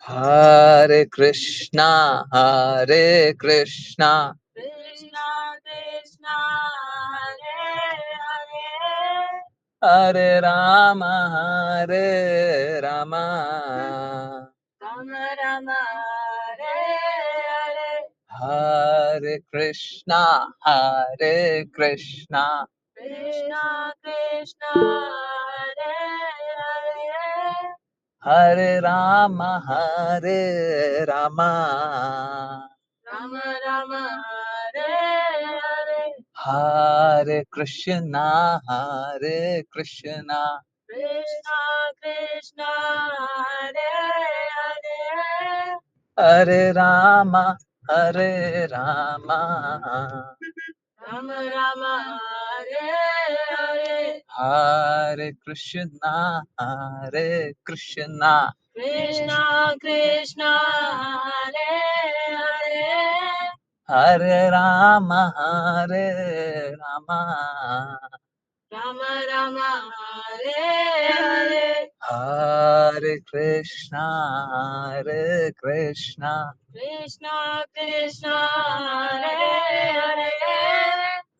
Hare Krishna, Hare Krishna, Krishna Krishna, Hare Hare, Hare Rama, Hare Rama, Rama Rama, Hare Hare, Hare Krishna, Hare Krishna, Krishna Krishna, Hare Hare, Hare Rama, Hare Rama, Rama Rama, Hare Hare, Hare Krishna, Hare Krishna, Krishna Krishna, Hare Hare, Hare Rama, Hare Rama, Rama Rama, Hare Hare, Hare Krishna, Hare Krishna, Krishna Krishna, Hare Hare, Hare Rama, Hare Rama, Rama Rama, Hare Hare, Hare Krishna, Hare Krishna, Krishna Krishna, Hare Hare,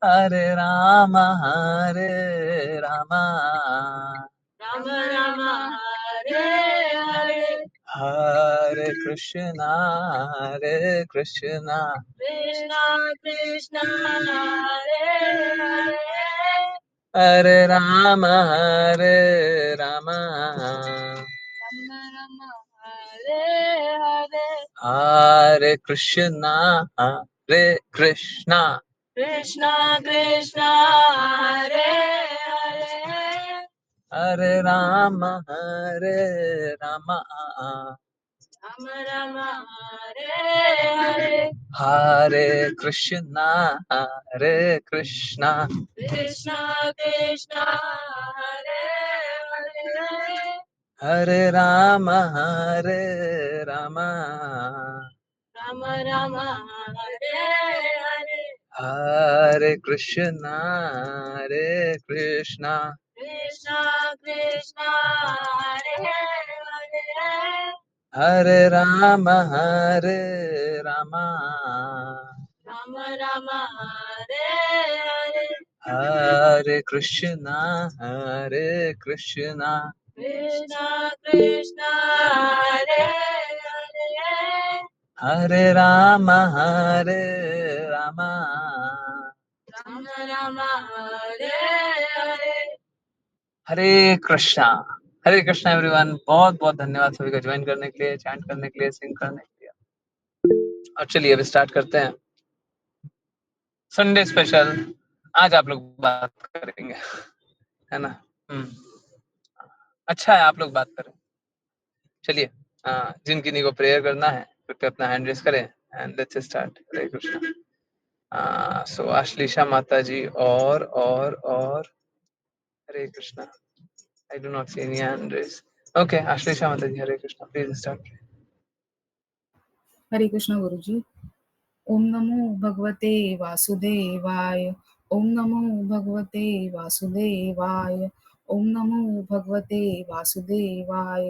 Hare Rama, Hare Rama, Rama Rama, Hare Hare, Hare Krishna, Hare Krishna, Krishna Krishna, Hare Hare, Hare Rama, Hare Rama, Rama Rama, Hare Hare, Hare Krishna, Hare Krishna, Krishna Krishna, Hare Hare, Hare Rama, Hare Rama, Rama Rama, Hare Hare, Hare Krishna, Hare Krishna, Krishna Krishna, Hare Hare, Hare Rama, Hare Rama, Rama Rama, Hare Hare, Hare Krishna, Hare Krishna, Krishna Krishna, Hare Hare, Hare Rama, Hare Rama, Rama Rama, Hare Hare, Hare Krishna, Hare Krishna, Krishna Krishna, Hare Hare, Hare Rama, Hare Rama, Rama Rama, Hare Hare, हरे Krishna everyone. बहुत बहुत धन्यवाद सभी का join करने के लिए, chant करने के लिए, सिंग करने के लिए। और चलिए अभी स्टार्ट करते हैं संडे स्पेशल। आज आप लोग बात करेंगे, है ना? अच्छा है आप लोग बात करें। चलिए जिन किन्हीं को प्रेयर करना है कृपया अपना हैंड रेस करें and let's start. Hare Krishna. So Ashlesha माता जी और Hare Krishna. I do not see any hand raise. Okay Ashlesha माता जी, हरे कृष्णा, प्लीज स्टार्ट। हरे कृष्ण गुरुजी। ओम नमो भगवते वासुदेवाय। ओम नमो भगवते वासुदेवाय। ओम नमो भगवते वासुदेवाय।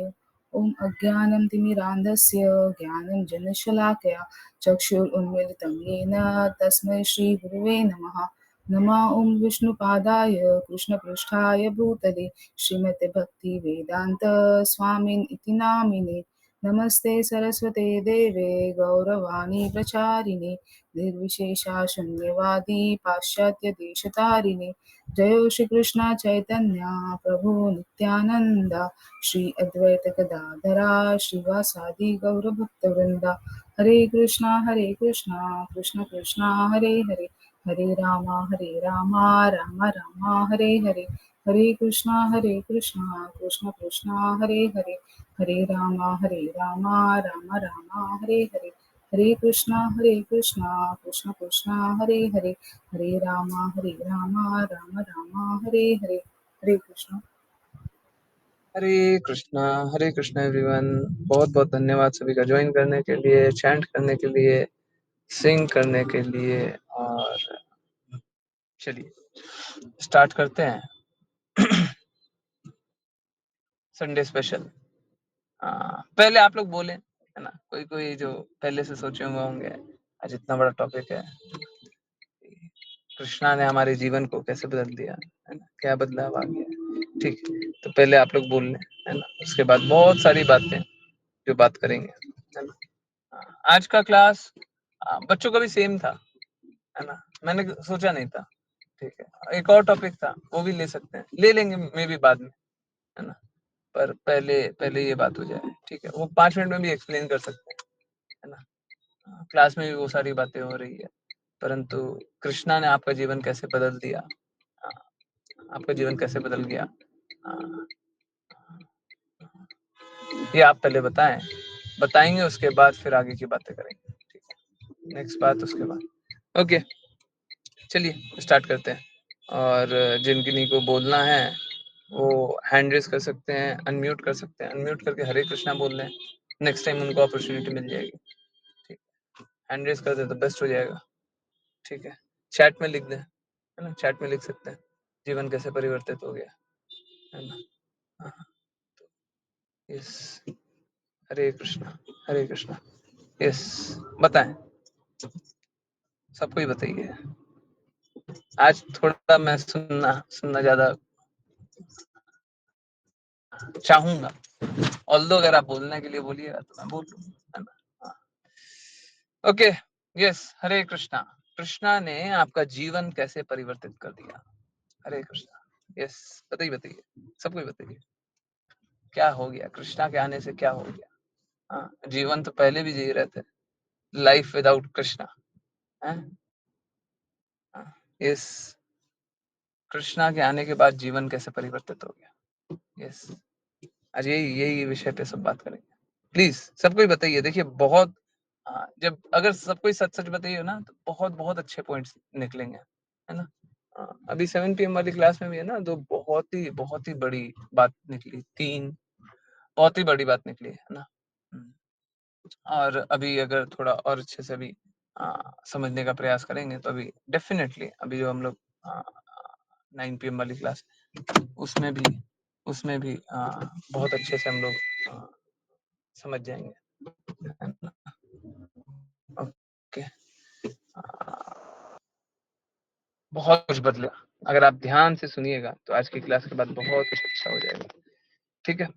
ओम अज्ञानं तिमिरान्धस्य ज्ञानं जनशलाकया चक्षुरुन्मिलितं येन तस्मै श्रीगुरुवे नमः। नमः ओम विष्णुपादाय कृष्णपृष्ठाय भूतले श्रीमते भक्तिवेदान्त स्वामिन् इति नामिने। नमस्ते सरस्वते देवे गौरवाणी प्रचारिणे निर्विशेषा शून्यवादी पाश्चात्य देशतारिणे। जयो श्री कृष्ण चैतन्य प्रभु नित्यानंद श्री अद्वैत गदाधरा श्रीवासादि गौरभक्तवृंदा। हरे कृष्णा कृष्ण कृष्णा हरे हरे, हरे रामा राम राम हरे हरे। हरे कृष्णा कृष्ण कृष्णा हरे हरे, हरे रामा राम राम हरे हरे। हरे कृष्णा कृष्ण कृष्णा हरे हरे, हरे रामा राम राम हरे हरे। हरे कृष्णा। हरे कृष्णा एवरीवन। बहुत बहुत धन्यवाद सभी का ज्वाइन करने के लिए, चैंट करने के लिए, सिंग करने के लिए। और चलिए स्टार्ट करते हैं संडे स्पेशल। पहले आप लोग बोलें है ना। कोई जो पहले से सोचे हुए होंगे, आज इतना बड़ा टॉपिक है, कृष्णा ने हमारे जीवन को कैसे बदल दिया, है ना, क्या बदलाव आ गया। ठीक, तो पहले आप लोग बोल लें, है ना, उसके बाद बहुत सारी बातें जो बात करेंगे, है ना। आज का क्लास बच्चों का भी सेम था, है ना, मैंने सोचा नहीं था। ठीक है, एक और टॉपिक था, वो भी ले सकते हैं, ले लेंगे मे भी बाद में, है ना, पर पहले ये बात हो जाए। ठीक है, वो 5 मिनट में भी एक्सप्लेन कर सकते हैं, है ना। क्लास में भी वो सारी बातें हो रही है, परंतु कृष्णा ने आपका जीवन कैसे बदल दिया, आपका जीवन कैसे बदल गया, ये आप पहले बताएंगे, उसके बाद फिर आगे की बातें करेंगे। ठीक है, नेक्स्ट बात उसके बाद। ओके, चलिए स्टार्ट करते हैं। और जिनकी को बोलना है वो हैंड रेस कर सकते हैं, अनम्यूट कर सकते हैं, अनम्यूट करके हरे कृष्णा बोल रहे हैं। नेक्स्ट टाइम उनको अपॉर्चुनिटी मिल जाएगी। ठीक, हैंड रेस कर दे तो बेस्ट हो जाएगा। ठीक है, चैट में लिख दें, है ना, चैट में लिख सकते हैं जीवन कैसे परिवर्तित हो गया, है ना। हाँ, यस, हरे कृष्णा, यस, बताएं, सबको ही बताइए। आज थोड़ा मैं सुनना ज्यादा चाहूंगा, ऑल्दो अगर आप बोलने के लिए बोलिएगा तो मैं बोल लूंगा, है ना। ओके, यस, हरे कृष्णा, कृष्णा ने आपका जीवन कैसे परिवर्तित कर दिया, हरे कृष्णा, यस, बताइए, सबको ही बताइए, क्या हो गया कृष्णा के आने से, क्या हो गया। हाँ, जीवन तो पहले भी जी रहे थे, लाइफ विदाउट कृष्णा, है। यस, कृष्णा के आने के बाद जीवन कैसे परिवर्तित हो गया। यस, आज यही विषय पे सब बात करेंगे। प्लीज सबको ही बताइए। देखिए, बहुत जब अगर सबको ही सच बताइए ना, तो बहुत बहुत अच्छे पॉइंट्स निकलेंगे, है ना। अभी 7 PM वाली क्लास में भी है ना, तो बहुत ही बड़ी बात निकली, 3 बहुत ही बड़ी बात निकली, है ना। और अभी अगर थोड़ा और अच्छे से भी समझने का प्रयास करेंगे तो अभी डेफिनेटली, अभी जो हम लोग 9 PM वाली क्लास, उसमें भी बहुत अच्छे से हम लोग समझ जाएंगे, है ना। ओके, बहुत कुछ बदलेगा, अगर आप ध्यान से सुनिएगा तो आज की क्लास के बाद बहुत कुछ अच्छा हो जाएगा। ठीक है,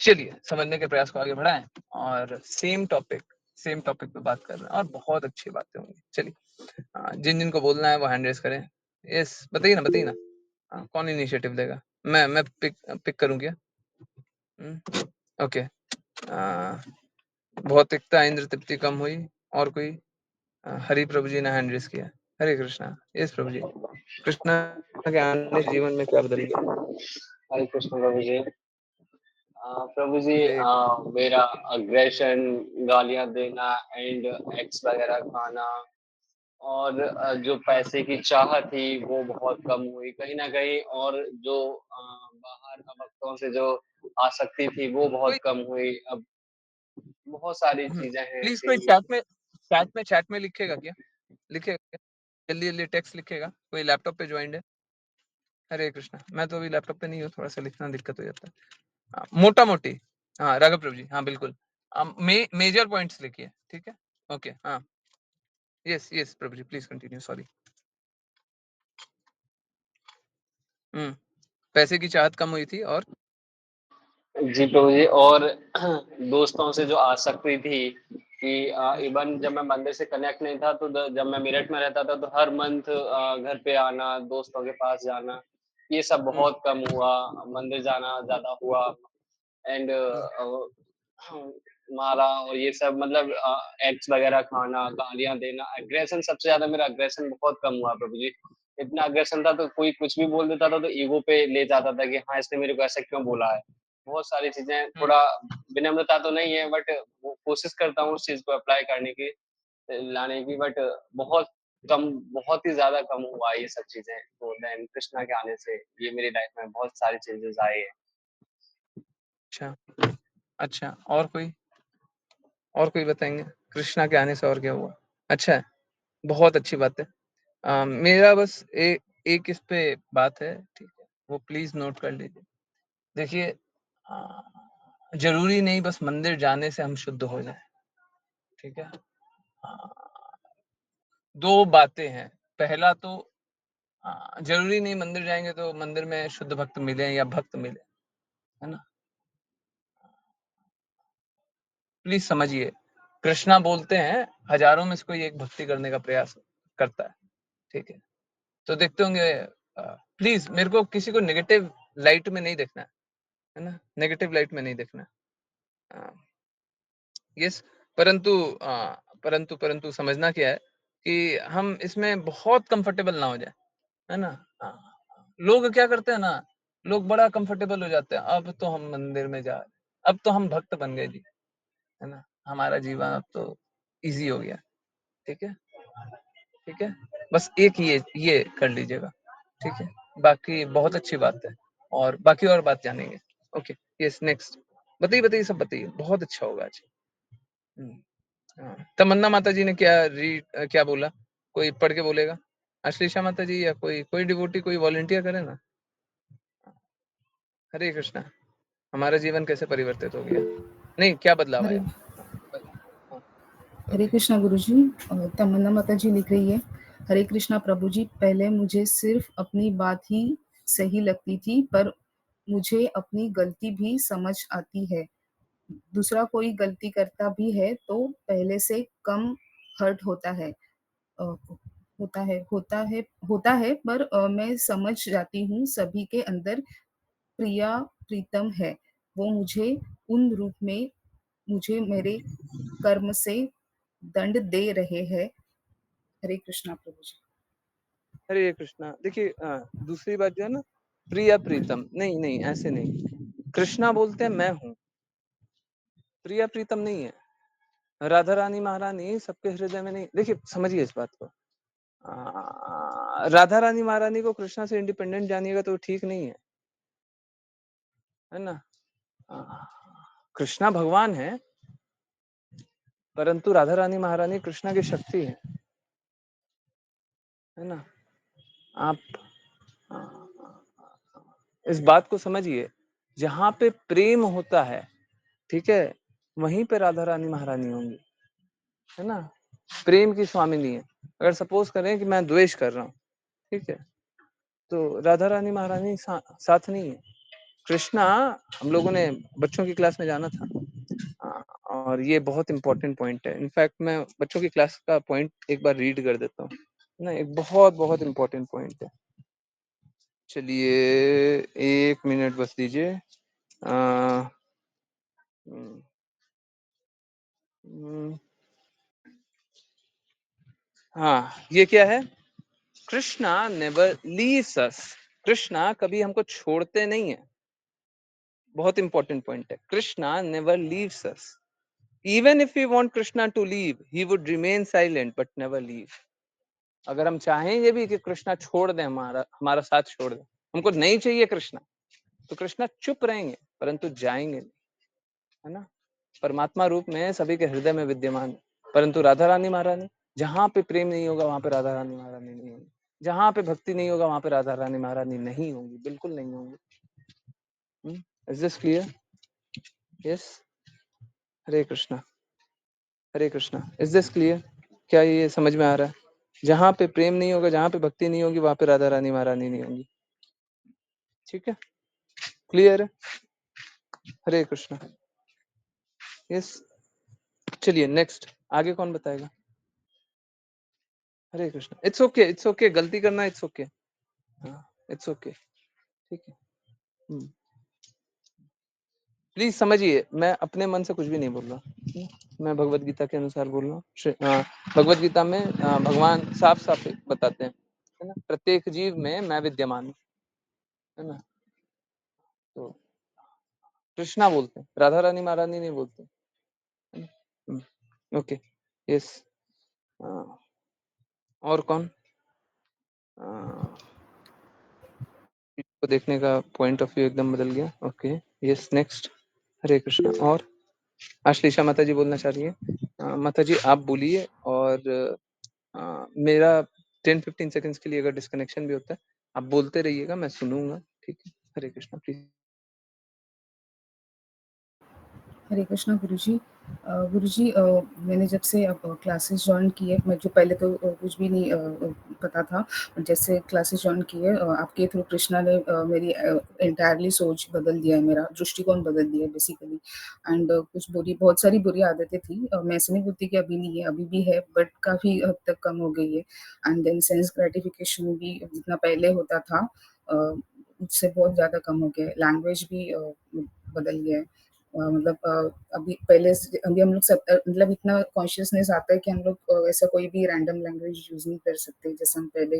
चलिए समझने के प्रयास को आगे बढ़ाएं, और सेम टॉपिक पे बात कर रहे हैं, और बहुत अच्छी बातें होंगी। चलिए, जिन को बोलना है वो हैंड रेस करें। यस, बताइए ना, कौन इनिशिएटिव देगा, मैं पिक करूं क्या। ओके, भौतिकता इंद्र तृप्ति कम हुई, और कोई। हरि प्रभु जी ने हैंड रेस किया, हरे कृष्णा, यस प्रभु जी, कृष्णा के आने से जीवन में क्या बदल गया। हरे कृष्ण प्रभु जी। प्रभु जी, हरे मेरा अग्रेशन, गालियां देना एंड एक्स वगैरह खाना, और जो पैसे की चाह थी वो बहुत कम हुई कहीं ना कहीं, और जो बाहर वक्तों से जो आसक्ति थी वो बहुत कोई कम हुई। अब बहुत सारी चीजें हैं प्लीज कोई ऐसी। चैट में लिखेगा क्या, लिखेगा क्या? जल्दी जल्दी टेक्स्ट लिखेगा, कोई लैपटॉप पे ज्वाइंड है। हरे कृष्णा, मैं तो अभी लैपटॉप पे नहीं हूँ, थोड़ा सा लिखना दिक्कत हो जाता है। मोटा मोटी, हाँ राघव प्रभु जी, हाँ बिल्कुल, मेजर पॉइंट्स लिखिए, ठीक है। ओके, हाँ, yes Prabhu ji, please continue, sorry. पैसे की चाहत कम हुई थी, और जी प्रभु जी, और दोस्तों से जो आसक्ति थी कि इवन जब मैं मंदिर से कनेक्ट नहीं था, तो जब मैं मेरठ में रहता था तो हर मंथ घर पे आना, दोस्तों के पास जाना, ये सब बहुत कम हुआ। मंदिर जाना ज्यादा हुआ, एंड मारा और ये सब, मतलब एक्स वगैरह खाना, गालियां देना, एग्रेशन, सबसे ज्यादा मेरा एग्रेशन बहुत कम हुआ प्रभु जी। इतना एग्रेशन था तो कोई कुछ भी बोल देता था तो ईगो पे ले जाता था कि हाँ इसने मेरे को ऐसा क्यों बोला है। बहुत सारी चीजें, थोड़ा विनम्रता तो नहीं है, बट वो कोशिश करता हूँ उस चीज को अप्लाई करने की, लाने की, बट बहुत कम, बहुत ही ज्यादा कम हुआ ये सब चीजें। तो देन कृष्णा के आने से ये मेरी लाइफ में बहुत सारी चेंजेस आए हैं। अच्छा अच्छा, और कोई बताएंगे कृष्णा के आने से और क्या हुआ। अच्छा है, बहुत अच्छी बात है। मेरा बस एक इस पे बात है, ठीक है, वो प्लीज नोट कर लीजिए। देखिए, जरूरी नहीं बस मंदिर जाने से हम शुद्ध हो जाए, ठीक है। दो बातें हैं, पहला तो जरूरी नहीं मंदिर जाएंगे तो मंदिर में शुद्ध भक्त मिले या भक्त मिले, है ना। प्लीज समझिए, कृष्णा बोलते हैं हजारों में से कोई एक भक्ति करने का प्रयास करता है, ठीक है। तो देखते होंगे, प्लीज मेरे को किसी को नेगेटिव लाइट में नहीं देखना है ना, नेगेटिव लाइट में नहीं देखना है। यस, परंतु परंतु परंतु समझना क्या है कि हम इसमें बहुत कंफर्टेबल ना हो जाए, है ना। लोग क्या करते हैं ना, लोग बड़ा कंफर्टेबल हो जाते हैं, अब तो हम मंदिर में जा रहे, अब तो हम भक्त बन गए जी, है ना, हमारा जीवन अब तो इजी हो गया, ठीक है, ठीक है। बस एक ये कर लीजिएगा, ठीक है। बाकी बहुत अच्छी बात है, और बाकी और बात जानेंगे। Okay, yes, next. बताइए बताइए, सब बताइए, बहुत अच्छा होगा आज। तमन्ना माता जी ने क्या बोला, कोई पढ़ के बोलेगा, अश्लेषा माता जी या कोई डिवोटी, कोई वॉलंटियर करे ना। हरे कृष्णा। हमारा जीवन कैसे परिवर्तित हो गया, नहीं क्या बदलाव हरे आया। हाँ, हरे ओके। कृष्णा गुरुजी। तमन्ना माता जी लिख रही है, हरे कृष्णा प्रभु जी, पहले मुझे सिर्फ अपनी बात ही सही लगती थी, पर मुझे अपनी गलती भी समझ आती है। दूसरा कोई गलती करता भी है तो पहले से कम हर्ट होता है, होता है, पर मैं समझ जाती हूँ सभी के अंदर प्रिया प्रीतम है। वो मुझे उन रूप में मुझे मेरे कर्म से दंड दे रहे हैं। हरे कृष्णा प्रभु जी। हरे कृष्णा। देखिए, दूसरी बात जो है ना, प्रिया प्रीतम, नहीं नहीं ऐसे नहीं। कृष्णा बोलते हैं मैं हूँ, प्रिया प्रीतम नहीं है। राधा रानी महारानी सबके हृदय में नहीं, देखिए समझिए इस बात को। राधा रानी महारानी को कृष्णा से इंडिपेंडेंट जानिएगा तो ठीक नहीं है ना। कृष्णा भगवान है, परंतु राधा रानी महारानी कृष्णा की शक्ति है ना। आप इस बात को समझिए, जहां पे प्रेम होता है, ठीक है, वहीं पे राधा रानी महारानी होंगी, है ना। प्रेम की स्वामिनी है। अगर सपोज करें कि मैं द्वेष कर रहा हूँ, ठीक है, तो राधा रानी महारानी साथ नहीं है। कृष्णा, हम लोगों ने बच्चों की क्लास में जाना था, और ये बहुत इंपॉर्टेंट पॉइंट है। इनफैक्ट मैं बच्चों की क्लास का पॉइंट एक बार रीड कर देता हूँ ना, एक बहुत बहुत इंपॉर्टेंट पॉइंट है। चलिए 1 मिनट बस दीजिए। हाँ, ये क्या है, Krishna never leaves us. Krishna कभी हमको छोड़ते नहीं है, बहुत इंपॉर्टेंट पॉइंट है। Krishna never leaves us. Even if we want Krishna to leave, he would remain silent but never leave. अगर हम चाहेंगे भी कि कृष्णा छोड़ दें, हमारा हमारा साथ छोड़ दें, हमको नहीं चाहिए कृष्णा, तो कृष्णा चुप रहेंगे परंतु जाएंगे नहीं, है ना। परमात्मा रूप में सभी के हृदय में विद्यमान है, परंतु राधा रानी महारानी, जहां पे प्रेम नहीं होगा वहां पे राधा रानी महारानी नहीं होगी, जहां पे भक्ति नहीं होगा वहां पे राधा रानी महारानी नहीं होंगी, बिल्कुल नहीं होंगी। Is this clear? Yes. Hare Krishna, Hare Krishna. Is this clear? क्या ये समझ में आ रहा है? जहां पे प्रेम नहीं होगा, जहां पे भक्ति नहीं होगी, वहां पे राधा रानी महारानी नहीं होंगी, ठीक है, क्लियर है। हरे कृष्णा। यस, चलिए नेक्स्ट, आगे कौन बताएगा। Hare Krishna. It's okay, it's okay, गलती करना इट्स ओके, इट्स ओके, ठीक है। प्लीज समझिए, मैं अपने मन से कुछ भी नहीं बोल रहा, मैं भगवत गीता के अनुसार बोल रहा हूँ। भगवत गीता में भगवान साफ साफ बताते हैं, है ना, प्रत्येक जीव में मैं विद्यमान हूँ, है ना। तो कृष्णा बोलते हैं, राधा रानी महारानी नहीं बोलते। Okay, yes. और कौन, को देखने का पॉइंट ऑफ व्यू एकदम बदल गया। Okay, yes, next. Hare Krishna. और आश्लेषा माता जी बोलना चाह रही है। माता जी आप बोलिए, और मेरा 10-15 सेकंड्स के लिए अगर डिस्कनेक्शन भी होता है, आप बोलते रहिएगा, मैं सुनूंगा, ठीक है। हरे कृष्णा, प्लीज। हरे कृष्णा गुरुजी। गुरुजी, मैंने जब से अब क्लासेस जॉइन की है, मैं जो पहले तो कुछ भी नहीं पता था, जैसे क्लासेस जॉइन की है आपके थ्रू कृष्णा ने मेरी एंटायरली सोच बदल दिया है, मेरा दृष्टिकोण बदल दिया है बेसिकली। एंड कुछ बहुत सारी बुरी आदतें थी, मैं ऐसे नहीं बोलती कि अभी नहीं है, अभी भी है, बट काफ़ी हद तक कम हो गई है। एंड देन सेंस ग्रेटिफिकेशन भी जितना पहले होता था उससे बहुत ज़्यादा कम हो गया है। लैंग्वेज भी बदल गया है। मतलब अभी पहले से अभी हम लोग सब मतलब इतना कॉन्शियसनेस आता है कि हम लोग ऐसा कोई भी रैंडम लैंग्वेज यूज़ नहीं कर सकते, जैसे हम पहले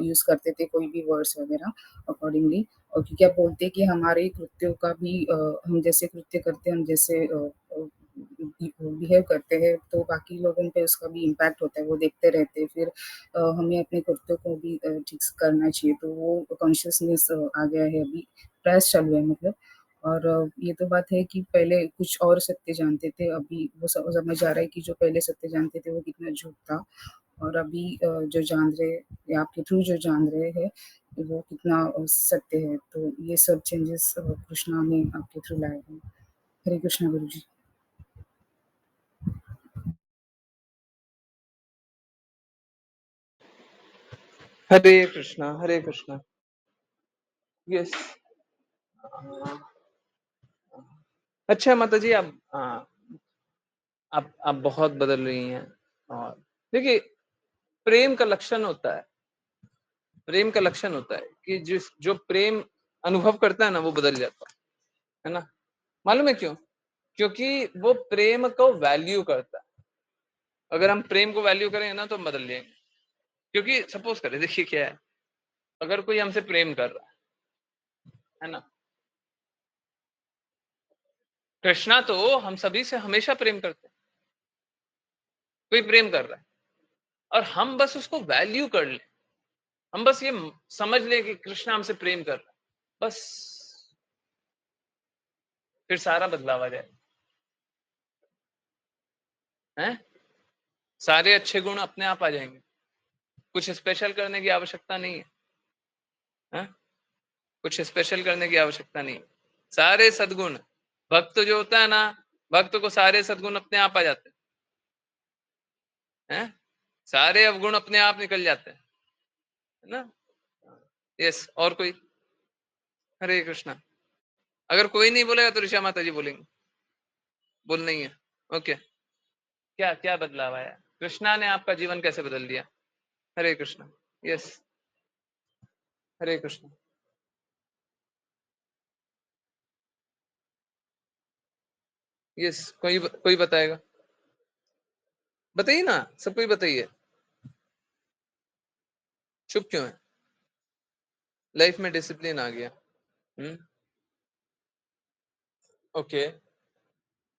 यूज़ करते थे कोई भी वर्ड्स वगैरह अकॉर्डिंगली। और क्योंकि आप बोलते हैं कि हमारे कृत्यों का भी हम जैसे कृत्य करते हैं, हम जैसे बिहेव करते हैं, तो बाकी लोगों पे उसका भी इम्पैक्ट होता है, वो देखते रहते हैं। फिर हमें अपने कृत्यों को भी ठीक से करना चाहिए, तो वो कॉन्शियसनेस आ गया है अभी, प्रयास चालू है मतलब। और ये तो बात है कि पहले कुछ और सत्य जानते थे, अभी वो समझ आ रहा है कि जो पहले सत्य जानते थे वो कितना झूठ था, और अभी जो जान रहे या आपके थ्रू जो जान रहे हैं वो कितना सत्य है। तो ये सब चेंजेस कृष्णा ने आपके थ्रू लाए हैं। हरे कृष्णा गुरु जी। हरे कृष्णा, हरे कृष्णा। यस। अच्छा माता जी, आप बहुत बदल रही हैं। और देखिए, प्रेम का लक्षण होता है, प्रेम का लक्षण होता है कि जो प्रेम अनुभव करता है ना, वो बदल जाता है ना। मालूम है क्यों? क्योंकि वो प्रेम को वैल्यू करता है। अगर हम प्रेम को वैल्यू करेंगे ना, तो हम बदल जाएंगे। क्योंकि सपोज करें, देखिए क्या है, अगर कोई हमसे प्रेम कर रहा है ना, कृष्णा तो हम सभी से हमेशा प्रेम करते हैं। कोई प्रेम कर रहा है और हम बस उसको वैल्यू कर लें, हम बस ये समझ लें कि कृष्णा हमसे प्रेम कर रहा है, बस फिर सारा बदलाव आ जाए। हैं? सारे अच्छे गुण अपने आप आ जाएंगे, कुछ स्पेशल करने की आवश्यकता नहीं है। हैं? कुछ स्पेशल करने की आवश्यकता नहीं। सारे सद्गुण, भक्त जो होता है ना, भक्त को सारे सद्गुण अपने आप आ जाते हैं। सारे अवगुण अपने आप निकल जाते हैं, है ना। यस, और कोई? हरे कृष्णा। अगर कोई नहीं बोलेगा तो ऋषा माता जी बोलेंगे। बोल नहीं है? ओके। क्या क्या बदलाव आया? कृष्णा ने आपका जीवन कैसे बदल दिया? हरे कृष्णा। यस। हरे कृष्णा। यस, कोई बताएगा? बताइए ना, सब कोई बताइए। चुप क्यों है? लाइफ में डिसिप्लिन आ गया। हम्म। ओके।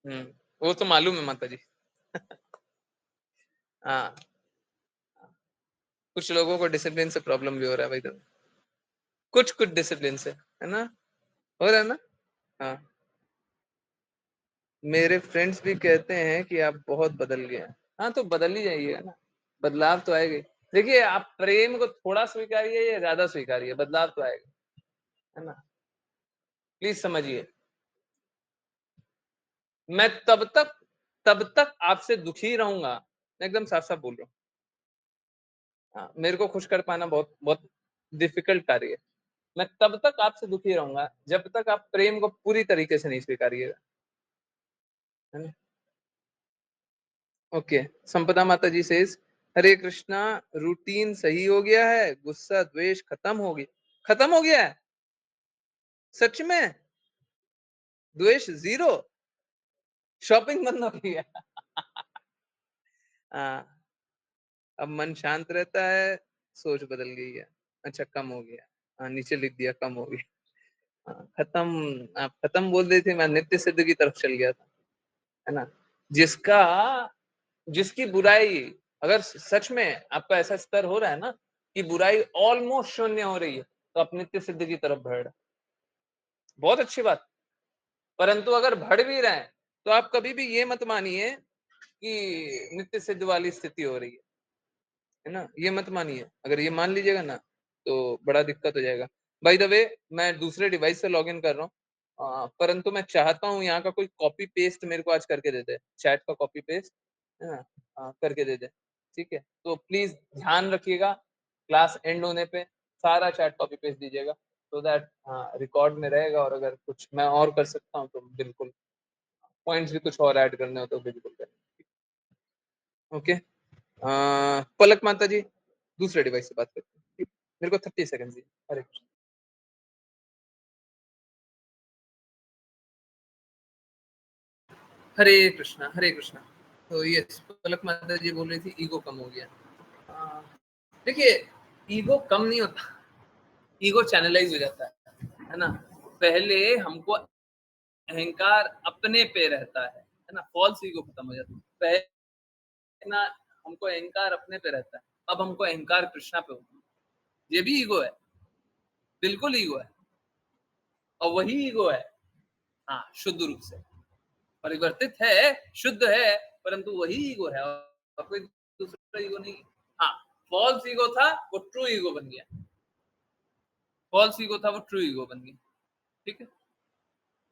हम्म। वो तो मालूम है माता जी। हाँ, कुछ लोगों को डिसिप्लिन से प्रॉब्लम भी हो रहा है भाई, तो कुछ कुछ डिसिप्लिन से, है ना, हो रहा है ना। हाँ, मेरे फ्रेंड्स भी कहते हैं कि आप बहुत बदल गए हैं। हाँ, तो बदल ही जाइएगा ना, बदलाव तो आएगा ही। देखिए, आप प्रेम को थोड़ा स्वीकारिए या ज्यादा स्वीकारिए, बदलाव तो आएगा, है ना। प्लीज समझिए, मैं तब तक आपसे दुखी रहूंगा। मैं एकदम साफ साफ बोल रहा हूँ। हाँ, मेरे को खुश कर पाना बहुत बहुत डिफिकल्ट कार्य है। मैं तब तक आपसे दुखी रहूंगा जब तक आप प्रेम को पूरी तरीके से नहीं स्वीकारिएगा, है ना। ओके। संपदा माता जी सेज, हरे कृष्णा, रूटीन सही हो गया है, गुस्सा द्वेष खत्म हो गया। खत्म हो गया है? सच में? द्वेष जीरो? शॉपिंग बंद हो गई है? हाँ, अब मन शांत रहता है, सोच बदल गई है। अच्छा, कम हो गया। हाँ, नीचे लिख दिया कम हो गया। हाँ, खत्म। आप खत्म बोल रही थी, मैं नित्य सिद्ध की तरफ चल गया था, है ना। जिसका जिसकी बुराई, अगर सच में आपका ऐसा स्तर हो रहा है ना कि बुराई ऑलमोस्ट शून्य हो रही है, तो आप नित्य सिद्ध की तरफ बढ़ रहे हैं। बहुत अच्छी बात। परंतु अगर बढ़ भी रहे हैं, तो आप कभी भी ये मत मानिए कि नित्य सिद्ध वाली स्थिति हो रही है ना। ये मत मानिए। अगर ये मान लीजिएगा ना, तो बड़ा दिक्कत हो जाएगा। बाय द वे, मैं दूसरे डिवाइस से लॉग इन कर रहा हूँ। परंतु मैं चाहता हूँ यहाँ का कोई कॉपी पेस्ट मेरे को आज करके दे दे, चैट का कॉपी पेस्ट है ना, करके दे दे, ठीक है। तो प्लीज ध्यान रखिएगा, क्लास एंड होने पे सारा चैट कॉपी पेस्ट दीजिएगा, सो दैट रिकॉर्ड में रहेगा, और अगर कुछ मैं और कर सकता हूँ तो बिल्कुल, पॉइंट्स भी कुछ और ऐड करने हो तो बिल्कुल करें। ओके, पलक माता जी दूसरे डिवाइस से बात करते हैं, ठीक? मेरे को 30 सेकंड दी। हरे कृष्ण। हरे कृष्णा, हरे कृष्णा। तो ये पलक माता जी बोल रही थी ईगो कम हो गया। देखिए, ईगो कम नहीं होता, ईगो चैनलाइज हो जाता है ना। पहले हमको अहंकार अपने पे रहता है ना, फॉल्स ईगो खत्म हो जाता है। पहले ना हमको अहंकार अपने पे रहता है, अब हमको अहंकार कृष्णा पे होता है। ये भी ईगो है, बिल्कुल ईगो है, और वही ईगो है, हाँ, शुद्ध रूप से परिवर्तित है, शुद्ध है, परंतु वही ईगो है, और कोई दूसरा ईगो नहीं। हाँ, फॉल्स ईगो था वो ट्रू ईगो बन गया, फॉल्स ईगो था वो ट्रू ईगो बन गया, ठीक है।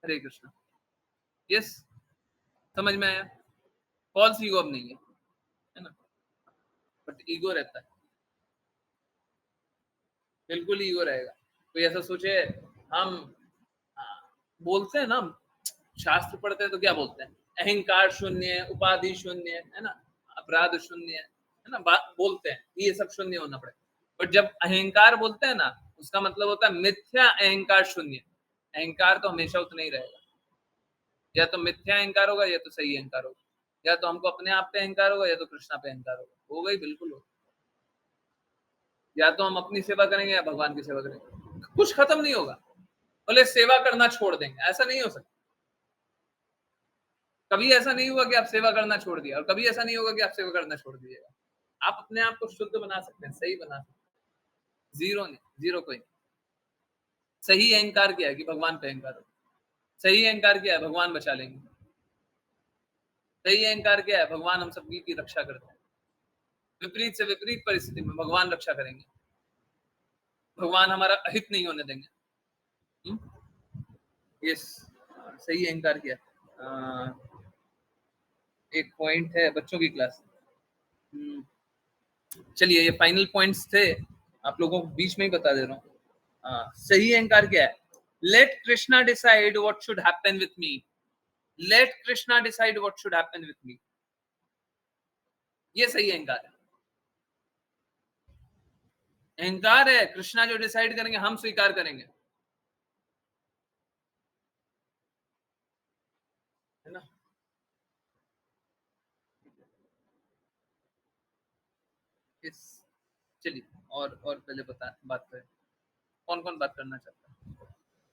हरे कृष्णा। यस, समझ में आया। फॉल्स ईगो अब नहीं है ना, बट ईगो रहता है, बिल्कुल ईगो रहेगा। कोई ऐसा सोचे, हम बोलते हैं ना, शास्त्र पढ़ते हैं तो क्या बोलते हैं, अहंकार शून्य, उपाधि शून्य, है ना, अपराध शून्य, है ना, बात बोलते हैं ये सब शून्य होना पड़ेगा। बट जब अहंकार बोलते हैं ना, उसका मतलब होता है मिथ्या अहंकार शून्य। अहंकार तो हमेशा उतना ही रहेगा, या तो मिथ्या अहंकार होगा या तो सही अहंकार होगा, या तो हमको अपने आप पे अहंकार होगा या तो कृष्णा पे अहंकार होगा ही, बिल्कुल होगा। या तो हम अपनी सेवा करेंगे या भगवान की सेवा करेंगे, कुछ खत्म नहीं होगा। बोले सेवा करना छोड़ देंगे, ऐसा नहीं हो सकता। कभी ऐसा नहीं हुआ कि आप सेवा करना छोड़ दिया, और कभी ऐसा नहीं होगा कि आप सेवा करना छोड़ दीजिएगा। आप अपने आप को शुद्ध बना सकते हैं, सही बना सकते हैं, जीरो नहीं, जीरो कोई नहीं। सही अहंकार क्या है कि भगवान पे अहंकार हो, सही अहंकार क्या है, भगवान बचा लेंगे। सही अहंकार क्या है, भगवान हम सबकी की रक्षा करते हैं। विपरीत से विपरीत परिस्थिति में भगवान रक्षा करेंगे, भगवान हमारा अहित नहीं होने देंगे। यस, सही अहंकार क्या है। एक पॉइंट है बच्चों की क्लास। चलिए, ये फाइनल पॉइंट्स थे, आप लोगों को बीच में ही बता दे रहा हूँ। सही अहंकार क्या है, let Krishna decide what should happen with me, let Krishna decide what should happen with me, ये सही अहंकार है। अहंकार है कृष्णा जो डिसाइड करेंगे हम स्वीकार करेंगे, है ना। इस चलिए, और पहले बात करें, कौन कौन बात करना चाहता है।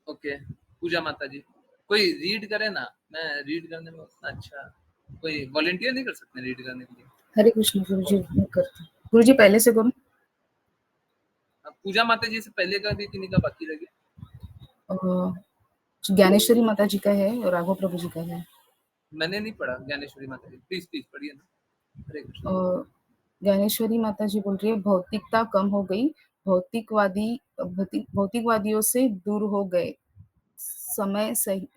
ओके, पूजा माता जी, कोई रीड करे ना, मैं रीड करने में उतना अच्छा, कोई वॉलंटियर नहीं कर सकते रीड करने के लिए। हरे कृष्ण गुरुजी, मैं करती हूँ। गुरुजी पहले से करूँ? पूजा माता जी से पहले का भी किन्हीं का बाकी रह गया। ज्ञानेश्वरी माता जी का है और राघव प्रभु जी का है। मैंने नहीं पढ़ा ज्ञानेश्वरी माता जी, प्लीज प्लीज पढ़िए ना। हरे कृष्ण। ज्ञानेश्वरी माता जी बोल रही है, भौतिकता कम हो गई, भौतिकवादियों से दूर हो गए, समय सही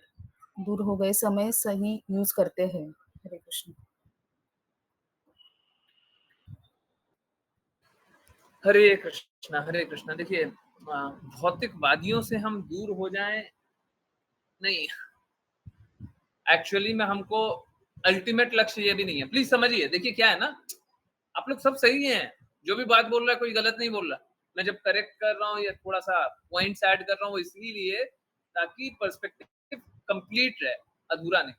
दूर हो गए, समय सही यूज करते हैं। हरे कृष्ण। हरे कृष्णा, हरे कृष्णा। देखिए, भौतिकवादियों से हम दूर हो जाएं, नहीं, एक्चुअली में हमको अल्टीमेट लक्ष्य ये भी नहीं है, प्लीज समझिए। देखिए क्या है ना, आप लोग सब सही हैं, जो भी बात बोल रहा है कोई गलत नहीं बोल रहा। मैं जब करेक्ट कर रहा हूँ या थोड़ा सा पॉइंट्स ऐड कर रहा हूँ इसलिए ताकि पर्सपेक्टिव कंप्लीट रहे, अधूरा नहीं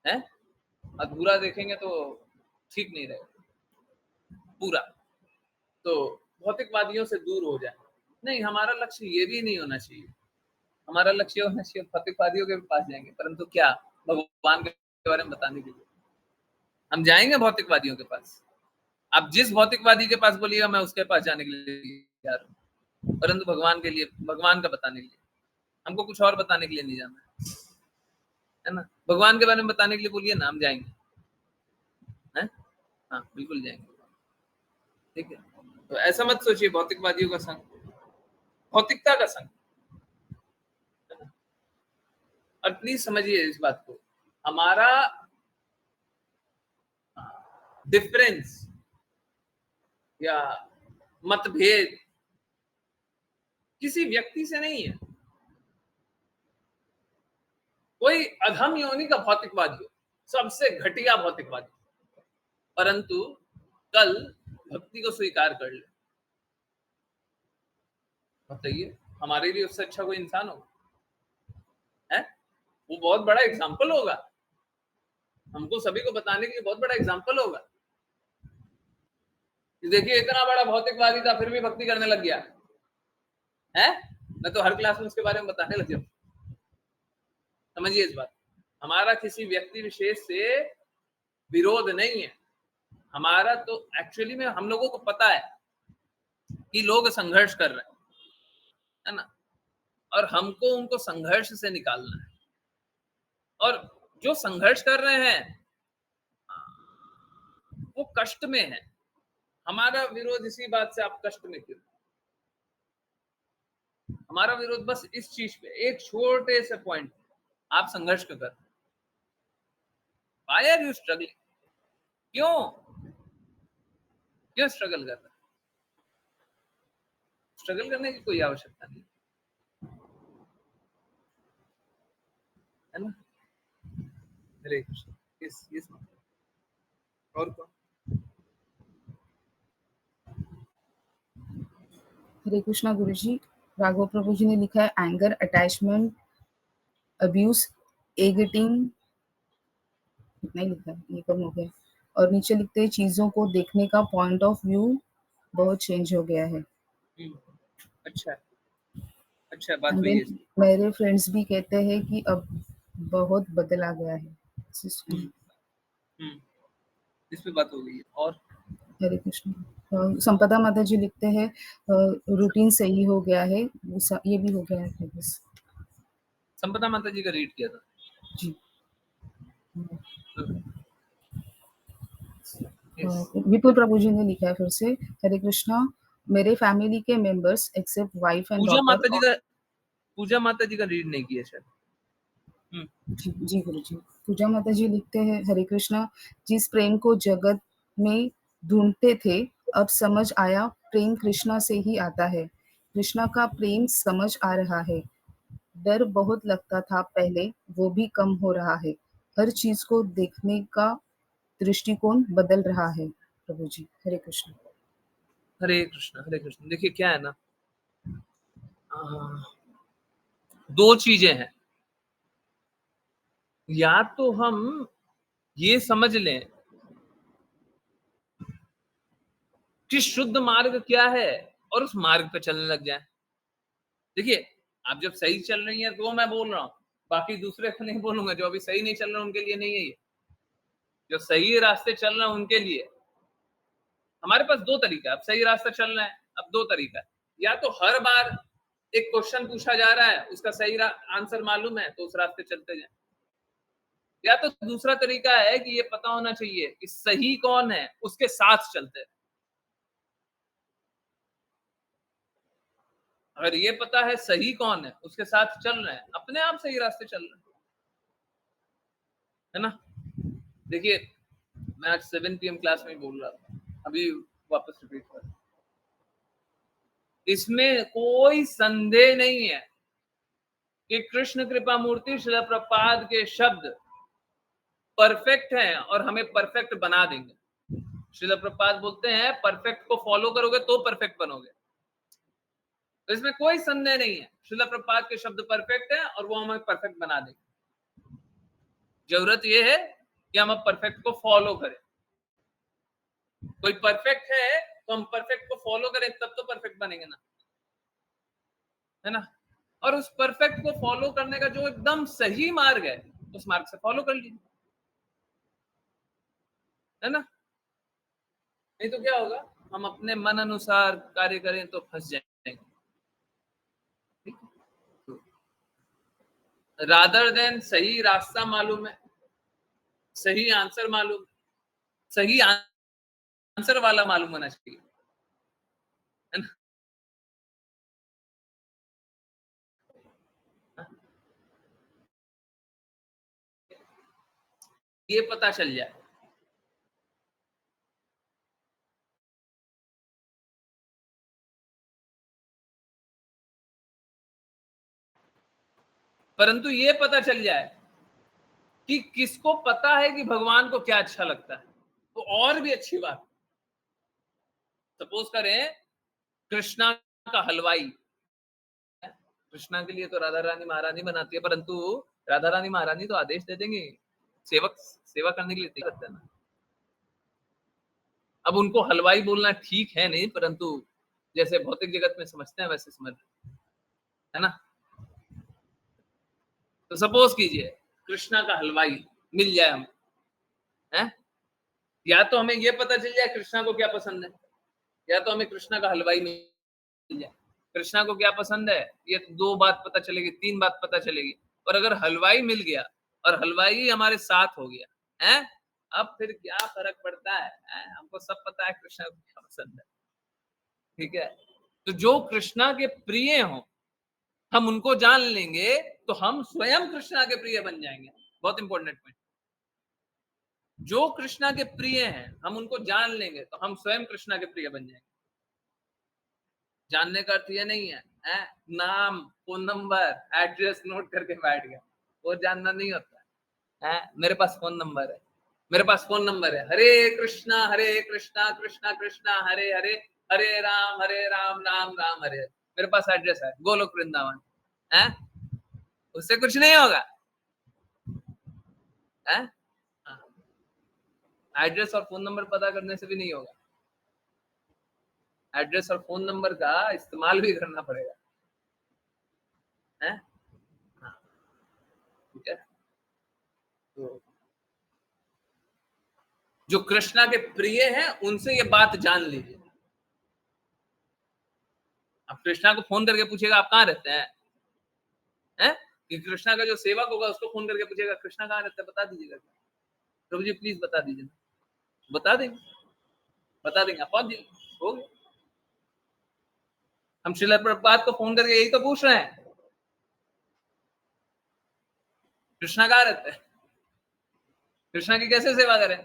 है। अधूरा देखेंगे तो ठीक नहीं रहेगा पूरा। तो भौतिकवादियों से दूर हो जाए, नहीं, हमारा लक्ष्य ये भी नहीं होना चाहिए। हमारा लक्ष्य होना चाहिए भौतिकवादियों के पास जाएंगे, परंतु क्या, भगवान के बारे में बताने के लिए हम जाएंगे भौतिकवादियों के पास। आप जिस भौतिकवादी के पास बोलिएगा मैं उसके पास जाने के लिए तैयार हूँ, परंतु भगवान के लिए, भगवान का बताने के लिए, हमको कुछ और बताने के लिए नहीं जाना है ना। भगवान के बारे में बताने के लिए बोलिए ना, हम जाएंगे, है, हाँ बिल्कुल जाएंगे, ठीक है। तो ऐसा मत सोचिए भौतिकवादियों का संग, भौतिकता का संग, है ना? और प्लीज समझिए इस बात को, हमारा डिफरेंस या मतभेद किसी व्यक्ति से नहीं है। कोई अधम योनि का भौतिकवादी हो, सबसे घटिया भौतिकवादी, परंतु कल भक्ति को स्वीकार कर ले, बताइए हमारे लिए उससे अच्छा कोई इंसान होगा? है वो बहुत बड़ा एग्जाम्पल होगा, हमको सभी को बताने के लिए बहुत बड़ा एग्जाम्पल होगा कि देखिए इतना बड़ा भौतिकवादी था फिर भी भक्ति करने लग गया है। मैं तो हर क्लास में उसके बारे में बताने लग जाऊं। समझिए इस बात, हमारा किसी व्यक्ति विशेष से विरोध नहीं है, हमारा तो एक्चुअली में हम लोगों को पता है कि लोग संघर्ष कर रहे है ना, और हमको उनको संघर्ष से निकालना है। और जो संघर्ष कर रहे हैं वो कष्ट में है, हमारा विरोध इसी बात से, आप कष्ट में क्यों? हमारा विरोध बस इस चीज पे, एक छोटे से पॉइंट, आप संघर्ष क्यों कर, वाई आर यू स्ट्रगलिंग, क्यों स्ट्रगल कर रहे? स्ट्रगल करने की कोई आवश्यकता नहीं है ना। हरे कृष्ण। यस और कौन? हरे कृष्णा गुरुजी, राघव प्रभु जी ने लिखा है एंगर, अटैचमेंट, अब्यूज, एगेटिंग, इतना ही लिखा है, ये कम हो गया। और नीचे लिखते हैं चीजों को देखने का पॉइंट ऑफ व्यू बहुत चेंज हो गया है। अच्छा बात एंड हुई है। देन मेरे फ्रेंड्स भी कहते हैं कि अब बहुत बदला गया है सिस्टम। इस पे बात हो गई है। और हरे कृष्ण। संपदा माता जी लिखते हैं रूटीन सही हो गया है, ये भी हो गया है बस। संपदा माता जी का रीड किया था जी। Yes. विपुल प्रभु जी ने लिखा है फिर से, हरे कृष्णा, मेरे फैमिली के members except wife and Pooja daughter. माता जी का रीड नहीं किया शायद। जी जी गुरु जी। पूजा माता जी लिखते हैं, हरे कृष्णा, जिस प्रेम को जगत में ढूंढते थे अब समझ आया प्रेम कृष्णा से ही आता है। कृष्णा का प्रेम समझ आ रहा है। डर बहुत लगता था पहले, वो भी कम हो रहा है। हर चीज को देखने का दृष्टिकोण बदल रहा है। प्रभु जी हरे कृष्ण। हरे कृष्ण। देखिए क्या है ना, दो चीजें हैं, या तो हम ये समझ लें कि शुद्ध मार्ग क्या है और उस मार्ग पे चलने लग जाए। देखिए आप जब सही चल रही हैं तो मैं बोल रहा हूँ, बाकी दूसरे को नहीं बोलूंगा, जो अभी सही नहीं चल रहे उनके लिए नहीं है ये, जो सही रास्ते चल रहे हैं उनके लिए। हमारे पास दो तरीका है, अब सही रास्ता चल रहा है, अब दो तरीका है, या तो हर बार एक क्वेश्चन पूछा जा रहा है उसका सही आंसर मालूम है तो उस रास्ते चलते जाए, या तो दूसरा तरीका है कि ये पता होना चाहिए कि सही कौन है उसके साथ चलते हैं। अगर ये पता है सही कौन है उसके साथ चल रहे हैं, अपने आप सही रास्ते चल रहे है ना। देखिए मैं आज 7 PM क्लास में बोल रहा था, अभी वापस रिपीट कर, इसमें कोई संदेह नहीं है कि कृष्ण कृपा मूर्ति श्रील प्रपाद के शब्द परफेक्ट हैं और हमें परफेक्ट बना देंगे। श्रील प्रपाद बोलते हैं परफेक्ट को फॉलो करोगे तो परफेक्ट बनोगे, तो इसमें कोई संदेह नहीं है, श्रील प्रपाद के शब्द परफेक्ट हैं और वो हमें परफेक्ट बना देंगे। जरूरत ये है कि हम अब परफेक्ट को फॉलो करें। कोई परफेक्ट है तो हम परफेक्ट को फॉलो करें तब तो परफेक्ट बनेंगे ना, है ना। और उस परफेक्ट को फॉलो करने का जो एकदम सही मार्ग है उस मार्ग से फॉलो कर लीजिए, है ना। नहीं तो क्या होगा, हम अपने मन अनुसार कार्य करें तो फंस जाएंगे। रादर देन सही रास्ता मालूम है, सही आंसर मालूम, सही आंसर वाला मालूम होना चाहिए, है ना। ये पता चल जाए। परंतु ये पता चल जाए कि किसको पता है कि भगवान को क्या अच्छा लगता है, तो और भी अच्छी बात। सपोज करें कृष्णा का हलवाई, कृष्णा के लिए तो राधा रानी महारानी बनाती है, परंतु राधा रानी महारानी तो आदेश दे देंगे, सेवा करने के लिए तैयार करते हैं ना। अब उनको हलवाई बोलना ठीक है नहीं, परंतु जैसे भौतिक जगत में समझते हैं वैसे समझ, है ना। तो सपोज कीजिए कृष्णा का हलवाई मिल जाए हम, है, या तो हमें ये पता चल जाए कृष्णा को क्या पसंद है, या तो हमें कृष्णा का हलवाई मिल जाए। कृष्णा को क्या पसंद है ये 2 बात पता चलेगी, 3 बात पता चलेगी। और अगर हलवाई मिल गया और हलवाई हमारे साथ हो गया, है, अब फिर क्या फर्क पड़ता है, हमको सब पता है कृष्णा को क्या पसंद है। ठीक है, तो जो कृष्णा के प्रिय हो हम उनको जान लेंगे तो हम स्वयं कृष्णा के प्रिय बन जाएंगे। बहुत इंपॉर्टेंट पॉइंट। जो कृष्णा के प्रिय हैं हम उनको जान लेंगे तो हम स्वयं कृष्णा के प्रिय बन जाएंगे। जानने का अर्थ ये नहीं है, नाम, फोन नंबर, एड्रेस नोट करके बैठ गया, वो जानना नहीं होता है। मेरे पास फोन नंबर है, मेरे पास फोन नंबर है, हरे कृष्णा कृष्णा कृष्णा हरे हरे, हरे राम राम राम हरे। मेरे पास एड्रेस है गोलोक वृंदावन, है, उससे कुछ नहीं होगा। एड्रेस और फोन नंबर पता करने से भी नहीं होगा, एड्रेस और फोन नंबर का इस्तेमाल भी करना पड़ेगा, है। ठीक है, तो जो कृष्णा के प्रिय हैं उनसे ये बात जान लीजिए। अब कृष्णा को फोन करके पूछेगा आप कहाँ रहते हैं, कि कृष्णा का जो सेवक होगा उसको फोन करके पूछेगा कृष्णा कहाँ रहता है, बता दीजिएगा प्रभु जी प्लीज बता दीजिए, बता देंगे, बता देंगे, आप पहुंच जाइए, हो गया। हम श्रील प्रभुपाद को फोन करके यही तो पूछ रहे हैं, कृष्णा कहाँ रहता है, कृष्णा की कैसे सेवा करें,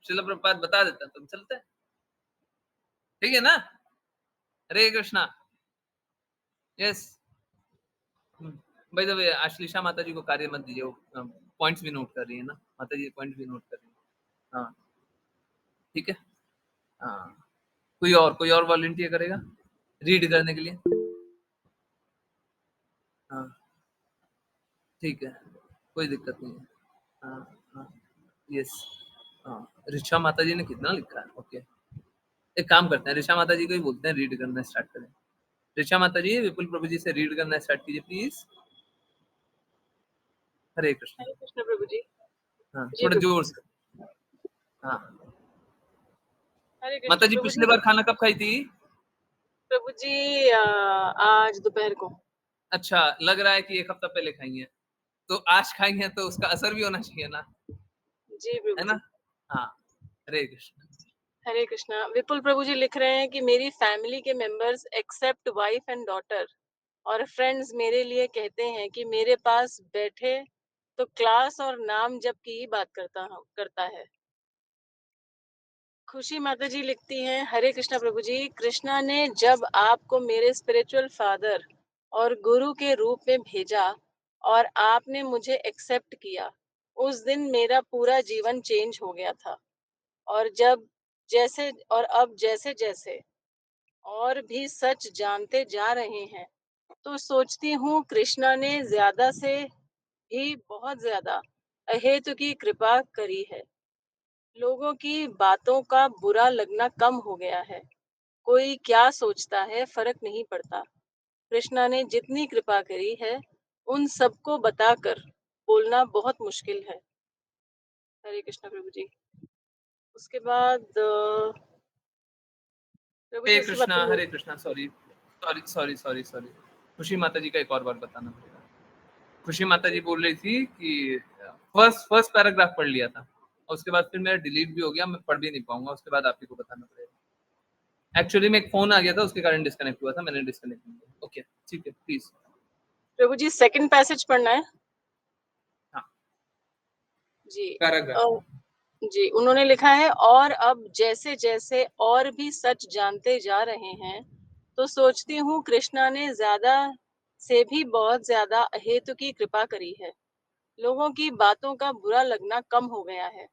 श्रील प्रभुपाद बता देता है, तुम चलते हैं। ठीक है ना, हरे कृष्णा। यस, भाई जब आश्लेषा माता जी को कार्य मत दीजिए, वो पॉइंट्स भी नोट कर रही है ना, माता जी पॉइंट भी नोट कर रही है। हाँ ठीक है, हाँ कोई और वॉलंटियर करेगा रीड करने के लिए। हाँ ठीक है, कोई दिक्कत नहीं है। हाँ हाँ यस, हाँ ऋचा माता जी ने कितना लिखा है। ओके, एक काम करते हैं, ऋचा माता जी को ही बोलते हैं रीड करना स्टार्ट करें। ऋचा माता जी विपुल प्रभु जी से रीड करना स्टार्ट कीजिए प्लीज। हरे कृष्ण। हरे कृष्ण प्रभु जी। हाँ जी थोड़ा प्रभु जोर जी। से। हाँ हरे माता कृष्ण जी प्रभु पिछले जी। बार खाना कब खाई थी? प्रभु जी आज दोपहर को। अच्छा, लग रहा है कि 1 हफ्ता पहले खाई है, तो आज खाई है तो उसका असर भी होना चाहिए ना, जी प्रभु है जी। ना। हाँ हरे कृष्ण। हरे कृष्णा। विपुल प्रभु जी लिख रहे हैं कि मेरी फैमिली के members except wife and daughter और फ्रेंड्स मेरे लिए कहते हैं कि मेरे पास बैठे तो क्लास और नाम जप की ही बात करता है। खुशी माता जी लिखती हैं, हरे कृष्णा प्रभु जी, कृष्णा ने जब आपको मेरे स्पिरिचुअल फादर और गुरु के रूप में भेजा और आपने मुझे एक्सेप्ट किया, उस दिन मेरा पूरा जीवन चेंज हो गया था। और अब जैसे जैसे और भी सच जानते जा रहे हैं तो सोचती हूँ कृष्णा ने ज्यादा से भी बहुत ज्यादा अहेतु की कृपा करी है। लोगों की बातों का बुरा लगना कम हो गया है। कोई क्या सोचता है फर्क नहीं पड़ता। कृष्णा ने जितनी कृपा करी है उन सबको बताकर बोलना बहुत मुश्किल है। हरे कृष्णा प्रभु जी। उसके बाद प्रभु जी उसके बाद Hare Krishna, sorry sorry sorry sorry sorry, Khushi माता जी का एक और बार बताना पड़ेगा। खुशी माता जी बोल रही थी कि फर्स्ट पैराग्राफ पढ़ लिया था और उसके बाद फिर मेरा डिलीट भी हो गया, मैं पढ़ भी नहीं पाऊंगा, उसके बाद आप ही को बताना पड़ेगा। एक्चुअली में एक फोन आ गया था उसके कारण डिस्कनेक्ट हुआ था, मैंने डिस्कनेक्ट नहीं किया। ओके ठीक है please. Prabhu ji second passage पढ़ना है। हाँ जी पैराग्राफ। जी, उन्होंने लिखा है, और अब जैसे-जैसे और भी सच जानते जा रहे हैं, तो सोचती हूँ कृष्णा ने ज़्यादा से भी बहुत ज़्यादा अहेतु की कृपा करी है। लोगों की बातों का बुरा लगना कम हो गया है।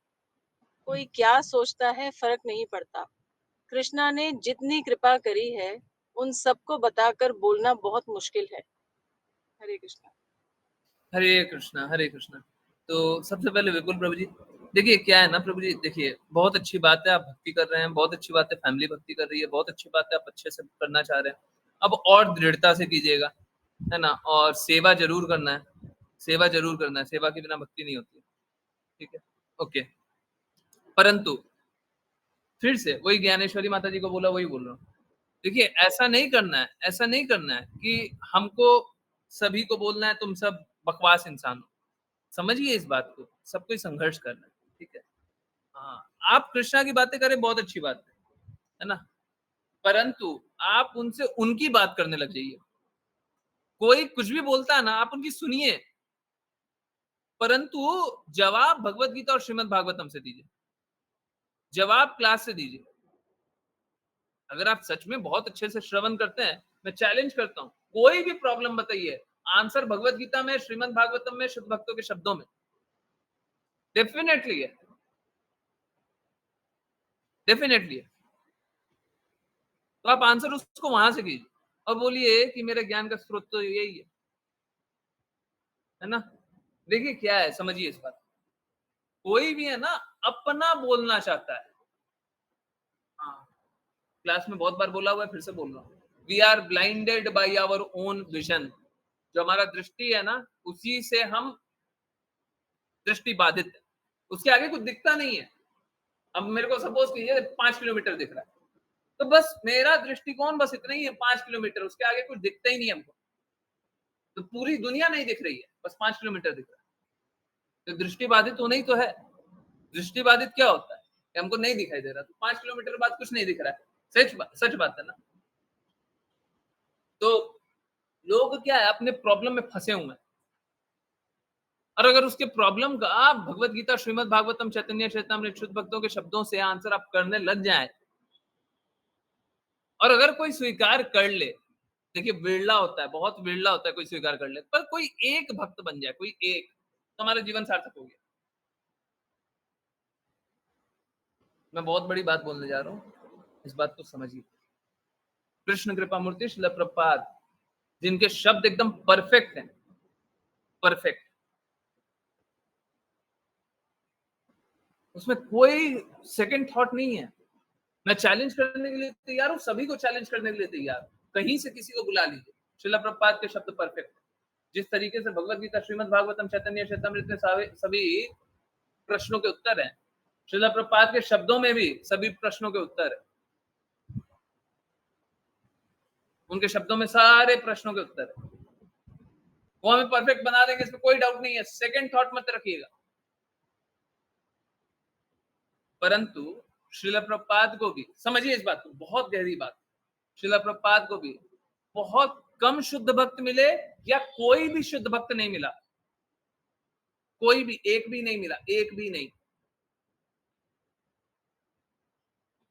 कोई क्या सोचता है फ़र्क नहीं पड़ता। कृष्णा ने जितनी कृपा करी है, उन सबको बताकर बोलना बहुत मुश्किल है। हरे कृष्णा। हरे कृष्णा, हरे कृष्णा। तो सबसे पहले विपुल प्रभु जी, देखिए क्या है ना प्रभु जी, देखिए बहुत अच्छी बात है आप भक्ति कर रहे हैं, बहुत अच्छी बात है फैमिली भक्ति कर रही है, बहुत अच्छी बात है आप अच्छे से करना चाह रहे हैं। अब और दृढ़ता से कीजिएगा, है ना? और सेवा ज़रूर करना है, सेवा ज़रूर करना है, सेवा के बिना भक्ति नहीं होती, ठीक है? ओके। परंतु फिर से वही ज्ञानेश्वरी माता जी को बोला वही बोल रहा हूँ। देखिए ऐसा नहीं करना है, ऐसा नहीं करना है कि हमको सभी को बोलना है तुम सब बकवास इंसान हो। समझिए इस बात को, सबको ही संघर्ष करना है, ठीक है? हाँ, आप कृष्णा की बातें करें बहुत अच्छी बात है ना? परंतु आप उनसे उनकी बात करने लग जाइए। कोई कुछ भी बोलता है ना, आप उनकी सुनिए, परंतु जवाब भगवत गीता और श्रीमद् भागवतम से दीजिए। जवाब क्लास से दीजिए। अगर आप सच में बहुत अच्छे से श्रवण करते हैं, मैं चैलेंज करता हूँ, कोई भी प्रॉब्लम बताइए, आंसर भगवत गीता में, श्रीमद् भागवतम में, शुद्ध भक्तों के शब्दों में डेफिनेटली है, डेफिनेटली है। तो आप आंसर उसको वहां से कीजिए और बोलिए कि मेरे ज्ञान का स्रोत तो यही है ना? देखिए क्या है, समझिए इस बात। कोई भी है ना, अपना बोलना चाहता है। हाँ, क्लास में बहुत बार बोला हुआ है, फिर से बोल रहा हूँ। We are blinded by our own vision. जो हमारा दृष्टि है ना, उसी से हम दृष्टि बाधित है। उसके आगे कुछ दिखता नहीं है। अब मेरे को सपोज कीजिए 5 किलोमीटर दिख रहा है, तो बस मेरा दृष्टिकोण बस इतना ही है, 5 किलोमीटर, उसके आगे कुछ दिखता ही नहीं हमको। तो पूरी दुनिया नहीं दिख रही है, बस 5 किलोमीटर दिख रहा है। तो दृष्टि बाधित होना ही तो है। दृष्टि बाधित क्या होता है कि हमको नहीं दिखाई दे रहा, तो 5 किलोमीटर बाद कुछ नहीं दिख रहा है। सच बात है ना? तो लोग क्या है, अपने प्रॉब्लम में फंसे हुए हैं। और अगर उसके प्रॉब्लम का आप भगवत गीता, श्रीमद् भागवतम, चैतन्य चैतामृत, शुद्ध भक्तों के शब्दों से आंसर आप करने लग जाए, और अगर कोई स्वीकार कर ले, देखिए विरला होता है, बहुत विरला होता है कोई स्वीकार कर ले, पर कोई एक भक्त बन जाए, कोई एक, तो हमारा जीवन सार्थक हो गया। मैं बहुत बड़ी बात बोलने जा रहा हूँ, इस बात को समझिए। कृष्ण कृपा मूर्ति श्रील प्रभुपाद, जिनके शब्द एकदम परफेक्ट हैं, परफेक्ट, उसमें कोई सेकंड थॉट नहीं है। मैं चैलेंज करने के लिए तैयार हूँ, सभी को चैलेंज करने के लिए तैयार हूँ। कहीं से किसी को बुला लीजिए, श्रील प्रभुपाद के शब्द परफेक्ट। जिस तरीके से भगवत गीता, श्रीमद् भागवतम, चैतन्य चैतामृत में सभी प्रश्नों के उत्तर हैं, श्रील प्रभुपाद के शब्दों में भी सभी प्रश्नों के उत्तर है। उनके शब्दों में सारे प्रश्नों के उत्तर है। वो हमें परफेक्ट बना देंगे, इसमें कोई डाउट नहीं है, सेकंड थॉट मत रखिएगा। परंतु श्रील प्रभुपाद को भी समझिए इस बात को, बहुत गहरी बात, श्रील प्रभुपाद को भी बहुत कम शुद्ध भक्त मिले या कोई भी शुद्ध भक्त नहीं मिला, कोई भी एक भी नहीं मिला, एक भी नहीं,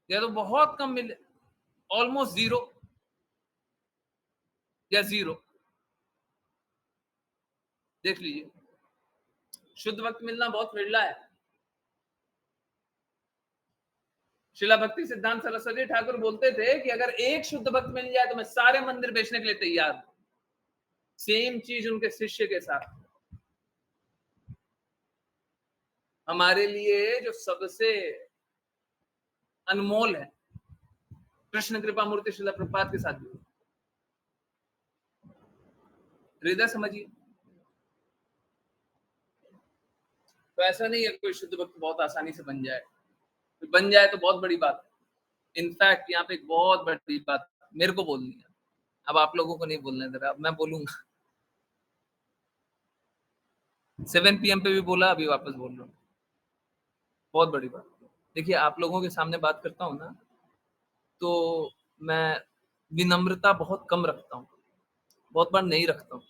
या तो बहुत कम मिले, ऑलमोस्ट जीरो या जीरो। देख लीजिए, शुद्ध भक्त मिलना बहुत विरला है। शिला भक्ति सिद्धांत सरस्वती ठाकुर बोलते थे कि अगर एक शुद्ध भक्त मिल जाए तो मैं सारे मंदिर बेचने के लिए तैयार हूं। सेम चीज उनके शिष्य के साथ। हमारे लिए जो सबसे अनमोल है, कृष्ण कृपा मूर्ति शिला प्रभुपाद के साथ भी। हृदय समझिए। तो ऐसा नहीं है कोई शुद्ध भक्त बहुत आसानी से बन जाए, बन जाए तो बहुत बड़ी बात है। इनफैक्ट यहाँ पे एक बहुत बड़ी बात मेरे को बोलनी है, अब आप लोगों को नहीं बोलना है, जरा अब मैं बोलूंगा। 7 PM पे भी बोला, अभी वापस बोल रहा हूँ, बहुत बड़ी बात। देखिए आप लोगों के सामने बात करता हूँ ना, तो मैं विनम्रता बहुत कम रखता हूँ, बहुत बार नहीं रखता हूँ।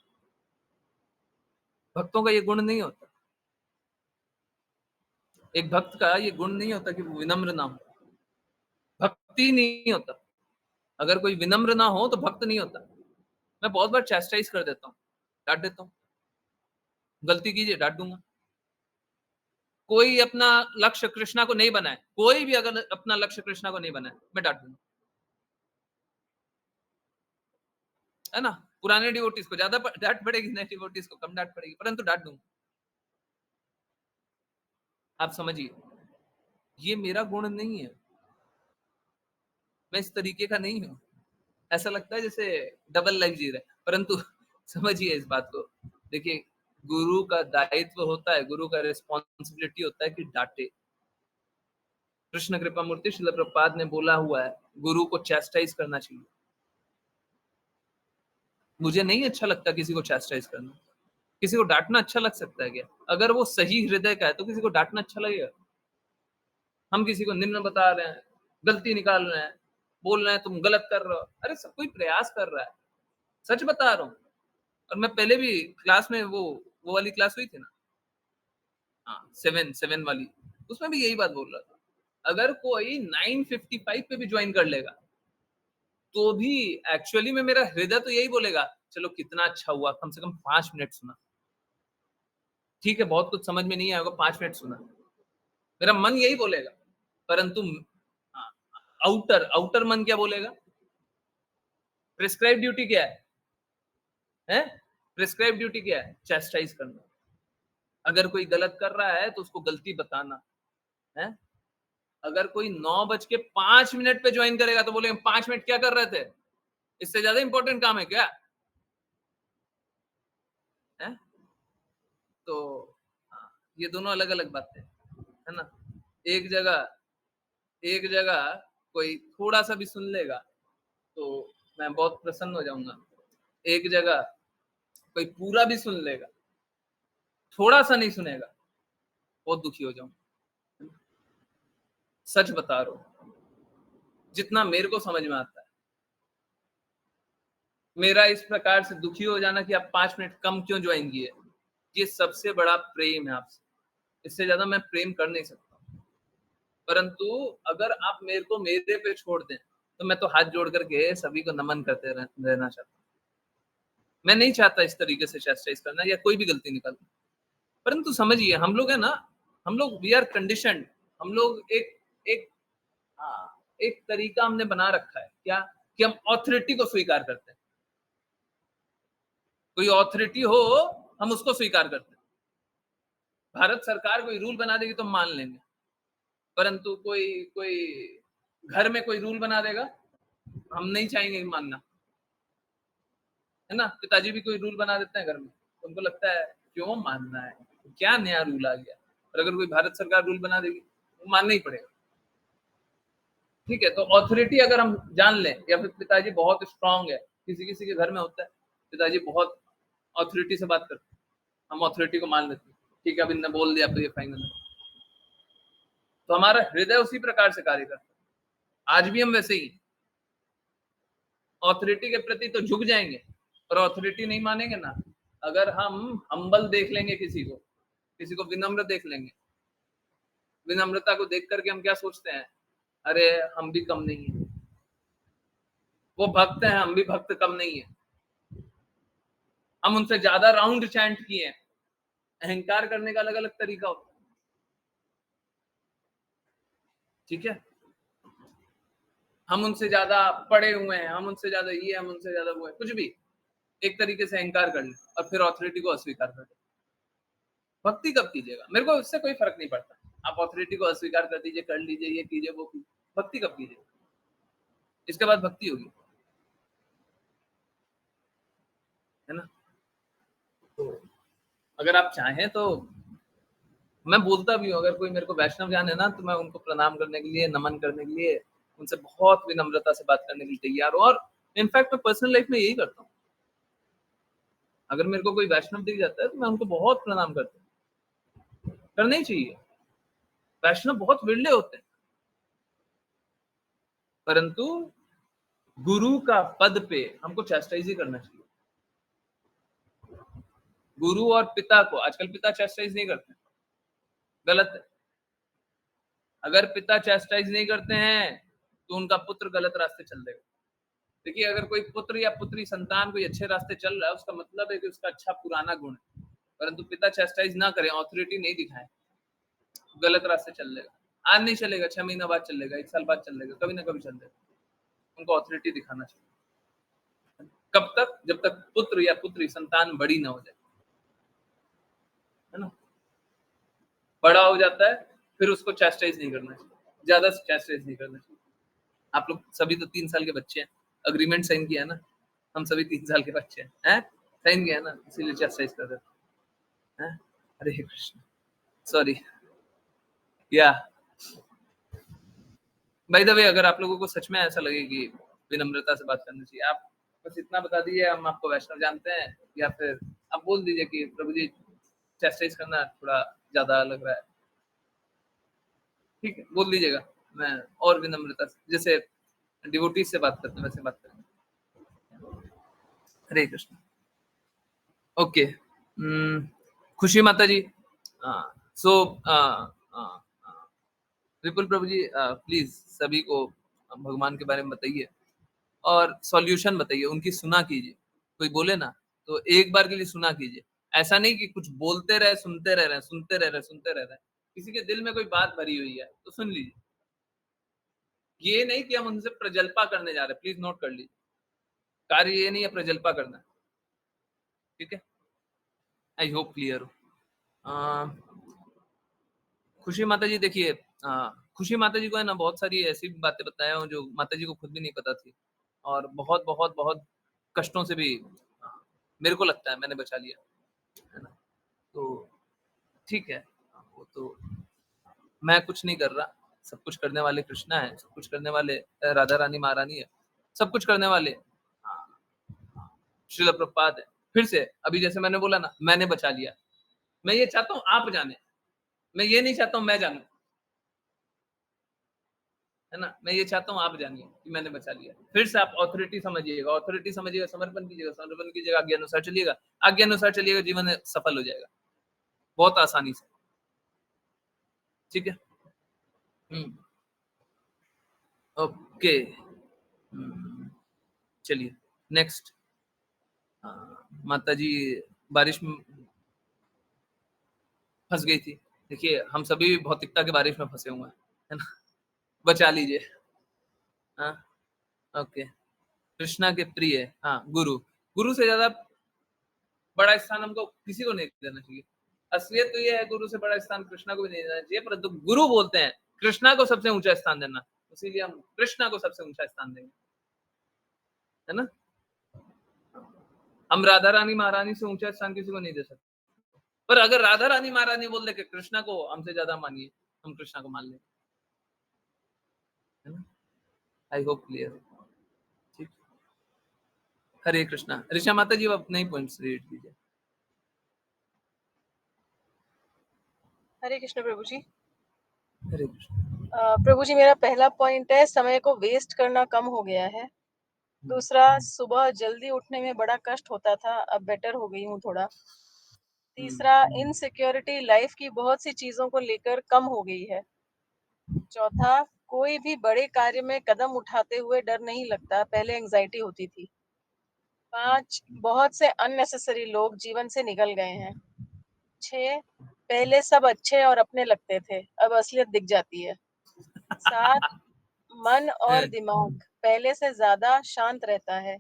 भक्तों का ये गुण नहीं होता। एक भक्त का ये गुण नहीं होता कि वो विनम्र ना हो, भक्ति नहीं होता। अगर कोई विनम्र ना हो तो भक्त नहीं होता। मैं बहुत बार चैस्टाइज कर देता हूँ, डांट देता हूँ, गलती कीजिए डांट दूंगा। कोई अपना लक्ष्य कृष्णा को नहीं बनाए, कोई भी अगर अपना लक्ष्य कृष्णा को नहीं बनाए, मैं डांट दूंगा, है ना। पुराने डिवोटीज को ज्यादा डांट पड़ेगी, नए डिवोटीज को कम डांट पड़ेगी, परंतु डांट दूंगा। आप समझिए, ये मेरा गुण नहीं है, मैं इस तरीके का नहीं हूं। ऐसा लगता है जैसे डबल लाइफ जी रहे, परंतु समझिए इस बात को। देखिए, गुरु का दायित्व होता है, गुरु का रिस्पॉन्सिबिलिटी होता है कि डांटे। कृष्ण कृपा मूर्ति श्रील प्रभुपाद ने बोला हुआ है, गुरु को चैस्टाइज करना चाहिए। मुझे नहीं अच्छा लगता किसी को चैस्टाइज करना। किसी को डांटना अच्छा लग सकता है क्या? अगर वो सही हृदय का है तो किसी को डांटना अच्छा लगेगा। हम किसी को निम्न बता रहे हैं, गलती निकाल रहे हैं, बोल रहे हैं तुम गलत कर रहे हो। अरे सब कोई प्रयास कर रहा है, सच बता रहा हूँ। और मैं पहले भी क्लास में वो वाली क्लास हुई थी ना, हाँ, 7 वाली, उसमें भी यही बात बोल रहा था। अगर कोई 9:55 पे भी ज्वाइन कर लेगा तो भी एक्चुअली में मेरा हृदय तो यही बोलेगा, चलो कितना अच्छा हुआ, कम से कम 5 मिनट सुना। ठीक है, बहुत कुछ समझ में नहीं आएगा, 5 मिनट सुना, मेरा मन यही बोलेगा। परंतु आउटर आउटर मन क्या बोलेगा? प्रिस्क्राइब ड्यूटी क्या है? प्रिस्क्राइब ड्यूटी क्या है? चैस्टाइज करना। अगर कोई गलत कर रहा है तो उसको गलती बताना है। अगर कोई 9:05 पे ज्वाइन करेगा तो बोलेंगे 5 मिनट क्या कर रहे थे? इससे ज्यादा इंपॉर्टेंट काम है क्या? है? तो हाँ, ये दोनों अलग अलग बातें है ना। एक जगह एक जगह कोई थोड़ा सा भी सुन लेगा तो मैं बहुत प्रसन्न हो जाऊंगा। एक जगह कोई पूरा भी सुन लेगा, थोड़ा सा नहीं सुनेगा, बहुत दुखी हो जाऊंगा। सच बता रहा हूं, जितना मेरे को समझ में आता है। मेरा इस प्रकार से दुखी हो जाना कि आप 5 मिनट कम क्यों ज्वाइन किए, ये सबसे बड़ा प्रेम है आपसे। इससे ज्यादा मैं प्रेम कर नहीं सकता। परंतु अगर आप मेरे को मेरे पे छोड़ दें तो मैं तो हाथ जोड़ करके सभी को नमन करते रहना चाहता हूँ। मैं नहीं चाहता इस तरीके से चैस्टाइज करना या कोई भी गलती निकालना। परंतु समझिए, हम लोग है ना, हम लोग वी आर कंडीशनड। हम लोग एक एक एक तरीका हमने बना रखा है क्या, कि हम ऑथोरिटी को स्वीकार करते हैं। कोई ऑथोरिटी हो, हम उसको स्वीकार करते हैं। भारत सरकार कोई रूल बना देगी तो हम मान लेंगे, परंतु कोई कोई घर में कोई रूल बना देगा, हम नहीं चाहेंगे मानना, है ना। पिताजी भी कोई रूल बना देते हैं घर में, तो उनको लगता है क्यों मानना है, क्या नया रूल आ गया। और अगर कोई भारत सरकार रूल बना देगी तो मानना ही पड़ेगा। ठीक है, तो ऑथोरिटी अगर हम जान लें, या फिर पिताजी बहुत स्ट्रांग है, किसी किसी के घर में होता है पिताजी बहुत ऑथोरिटी से बात करते हैं, हम ऑथोरिटी को मान लेते हैं, ठीक है अब इनने बोल दिया तो ये फाइनल है। तो हमारा हृदय उसी प्रकार से कार्य करता है। आज भी हम वैसे ही ऑथोरिटी के प्रति तो झुक जाएंगे, पर ऑथोरिटी नहीं मानेंगे ना। अगर हम हम्बल देख लेंगे, किसी को विनम्र देख लेंगे, विनम्रता को देख करके हम क्या सोचते हैं, अरे हम भी कम नहीं है, वो भक्त हैं हम भी भक्त कम नहीं है, हम उनसे ज्यादा राउंड चैंट किए हैं। अहंकार करने का अलग अलग तरीका होता है। ठीक है, हम उनसे ज्यादा पढ़े हुए हैं, हम उनसे ज्यादा ये, हम उनसे ज्यादा वो है, कुछ भी एक तरीके से अहंकार कर ले और फिर ऑथोरिटी को अस्वीकार कर ले। भक्ति कब कीजिएगा? मेरे को इससे कोई फर्क नहीं पड़ता, आप ऑथोरिटी को अस्वीकार कर दीजिए, कर लीजिए, ये कीजिए वो कीजिए, भक्ति कब कीजिएगा? इसके बाद भक्ति होगी, है ना। तो अगर आप चाहें तो मैं बोलता भी हूँ, अगर कोई मेरे को वैष्णव जाने ना तो मैं उनको प्रणाम करने के लिए, नमन करने के लिए, उनसे बहुत विनम्रता से बात करने के लिए तैयार हूँ। और इनफैक्ट मैं पर्सनल लाइफ में यही करता हूँ। अगर मेरे को कोई वैष्णव दिख जाता है तो मैं उनको बहुत प्रणाम करता हूँ, करना ही चाहिए। वैष्णव बहुत विरले होते हैं, परंतु गुरु का पद पे हमको चैस्टाइज ही करना चाहिए। गुरु और पिता को, आजकल पिता चैस्टाइज नहीं करते, गलत है। अगर पिता चैस्टाइज नहीं करते हैं तो उनका पुत्र गलत रास्ते चल देगा। देखिए, अगर कोई पुत्र या पुत्री संतान कोई अच्छे रास्ते चल रहा है, उसका मतलब है कि उसका अच्छा पुराना गुण है। परंतु पिता चैस्टाइज ना करें, ऑथोरिटी नहीं दिखाएं, गलत रास्ते चल लेगा। आज नहीं चलेगा, 6 महीना बाद चलेगा, 1 साल बाद चलेगा, कभी ना कभी चल देगा। उनको ऑथोरिटी दिखाना चाहिए। कब तक? जब तक पुत्र या पुत्री संतान बड़ी ना हो जाए, है ना? बड़ा हो जाता है, फिर उसको चैस्टाइज नहीं करना चाहिए, ज्यादा चैस्टाइज नहीं करना चाहिए। आप लोग सभी तो 3 साल के बच्चे हैं, अग्रीमेंट साइन किया है ना, हम सभी 3 साल के बच्चे हैं, साइन किया है ना, इसीलिए चैस्टाइज कर देते हैं। हरे कृष्ण, सॉरी। या बाय द वे, अगर आप लोगों को सच में ऐसा लगे कि विनम्रता से बात करनी चाहिए, आप बस इतना बता दीजिए, हम आपको वैष्णव जानते हैं, या फिर आप बोल दीजिए कि प्रभु जी चैस्टाइज करना थोड़ा ज्यादा लग रहा है, ठीक है, बोल दीजिएगा। मैं और विनम्रता से, जैसे डिवोटीज से बात करते हैं वैसे बात करेंगे। हरे कृष्ण। ओके, खुशी माता जी, सो विपुल प्रभु जी, प्लीज सभी को भगवान के बारे में बताइए और सॉल्यूशन बताइए, उनकी सुना कीजिए। कोई बोले ना तो एक बार के लिए सुना कीजिए। ऐसा नहीं कि कुछ बोलते रहे, सुनते रह रहे, सुनते रह रहे, सुनते रह रहे। किसी के दिल में कोई बात भरी हुई है तो सुन लीजिए। ये नहीं कि हम उनसे प्रजल्पा करने जा रहे हैं, प्लीज नोट कर लीजिए। कार्य ये नहीं है प्रजल्पा करना, ठीक है? आई होप क्लियर हो। खुशी माता जी, देखिए, खुशी माता जी को है ना बहुत सारी ऐसी बातें बताया हूँ जो माता जी को खुद भी नहीं पता थी, और बहुत बहुत बहुत कष्टों से भी मेरे को लगता है मैंने बचा लिया, है ना? तो ठीक है, वो तो मैं कुछ नहीं कर रहा, सब कुछ करने वाले कृष्णा है, सब कुछ करने वाले राधा रानी महारानी है, सब कुछ करने वाले श्रील प्रभुपाद है। फिर से अभी जैसे मैंने बोला ना, मैंने बचा लिया, मैं ये चाहता हूँ आप जाने, मैं ये नहीं चाहता हूँ मैं जानूं, है ना? मैं ये चाहता हूँ आप जानिए कि मैंने बचा लिया। फिर से आप ऑथोरिटी समझिएगा, ऑथोरिटी समझिएगा, समर्पण कीजिएगा, समर्पण कीजिएगा, आज्ञा अनुसार चलिएगा, आज्ञा अनुसार चलिएगा, जीवन सफल हो जाएगा बहुत आसानी से, ठीक है? ओके, चलिए नेक्स्ट। माता जी बारिश में फंस गई थी। देखिए, हम सभी भौतिकता के बारिश में फंसे हुए हैं, है ना? बचा लीजिए। हाँ, ओके। कृष्णा के प्रिय, हाँ, गुरु, गुरु से ज्यादा बड़ा स्थान हमको किसी को नहीं देना चाहिए। असलियत तो ये है, गुरु से बड़ा स्थान कृष्णा को भी नहीं देना चाहिए, परंतु गुरु बोलते हैं कृष्णा को सबसे ऊंचा स्थान देना, इसीलिए हम कृष्णा को सबसे ऊंचा स्थान देंगे, है ना? हम राधा रानी महारानी से ऊंचा स्थान किसी को नहीं दे सकते, पर अगर राधा रानी महारानी बोल दे कि कृष्णा को हमसे ज्यादा मानिए, हम कृष्णा को मान लेंगे, है ना? आई होप क्लियर, ठीक। हरे कृष्णा। ऋषा माता जी अब अपने ही पॉइंट्स रीड कीजिए। हरे कृष्ण प्रभु जी। हरे कृष्ण। प्रभु जी, मेरा पहला पॉइंट है, समय को वेस्ट करना कम हो गया है। दूसरा, सुबह जल्दी उठने में बड़ा कष्ट होता था, अब बेटर हो गई हूँ थोड़ा। तीसरा, इनसिक्योरिटी लाइफ की बहुत सी चीजों को लेकर कम हो गई है। चौथा, कोई भी बड़े कार्य में कदम उठाते हुए डर नहीं लगता, पहले एंजाइटी होती थी। 5, बहुत से अननेसेसरी लोग जीवन से निकल गए हैं। 6, पहले सब अच्छे और अपने लगते थे, अब असलियत दिख जाती है। 7, मन और दिमाग पहले से ज्यादा शांत रहता है।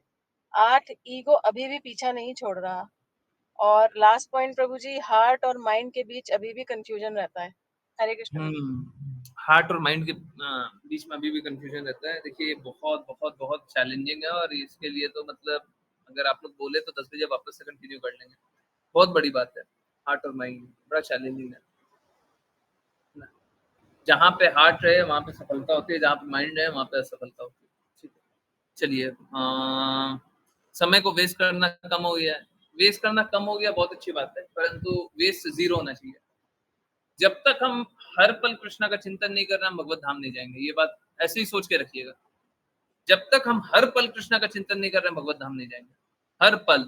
8, ईगो अभी भी पीछा नहीं छोड़ रहा। और लास्ट पॉइंट प्रभु जी, हार्ट और माइंड के बीच अभी भी कंफ्यूजन रहता है। हरे कृष्ण। हार्ट और माइंड के बीच में अभी भी कंफ्यूजन रहता है। देखिए, बहुत बहुत बहुत चैलेंजिंग है, और इसके लिए तो मतलब अगर आप लोग बोले तो 10 बजे वापस से कंटिन्यू कर लेंगे। बहुत बड़ी बात है, हार्ट और माइंड बड़ा चैलेंजिंग है ना? जहाँ पे हार्ट रहे वहाँ पे सफलता होती है, जहाँ पे माइंड है वहाँ पे असफलता होती है, ठीक है? चलिए, समय को वेस्ट करना कम हो गया है। वेस्ट करना कम हो गया, बहुत अच्छी बात है, परंतु वेस्ट जीरो होना चाहिए। जब तक हम हर पल कृष्णा का चिंतन नहीं कर रहे, हम भगवत धाम नहीं जाएंगे। ये बात ऐसे ही सोच के रखिएगा। जब तक हम हर पल कृष्णा का चिंतन नहीं कर रहे, भगवत धाम नहीं जाएंगे। हर पल,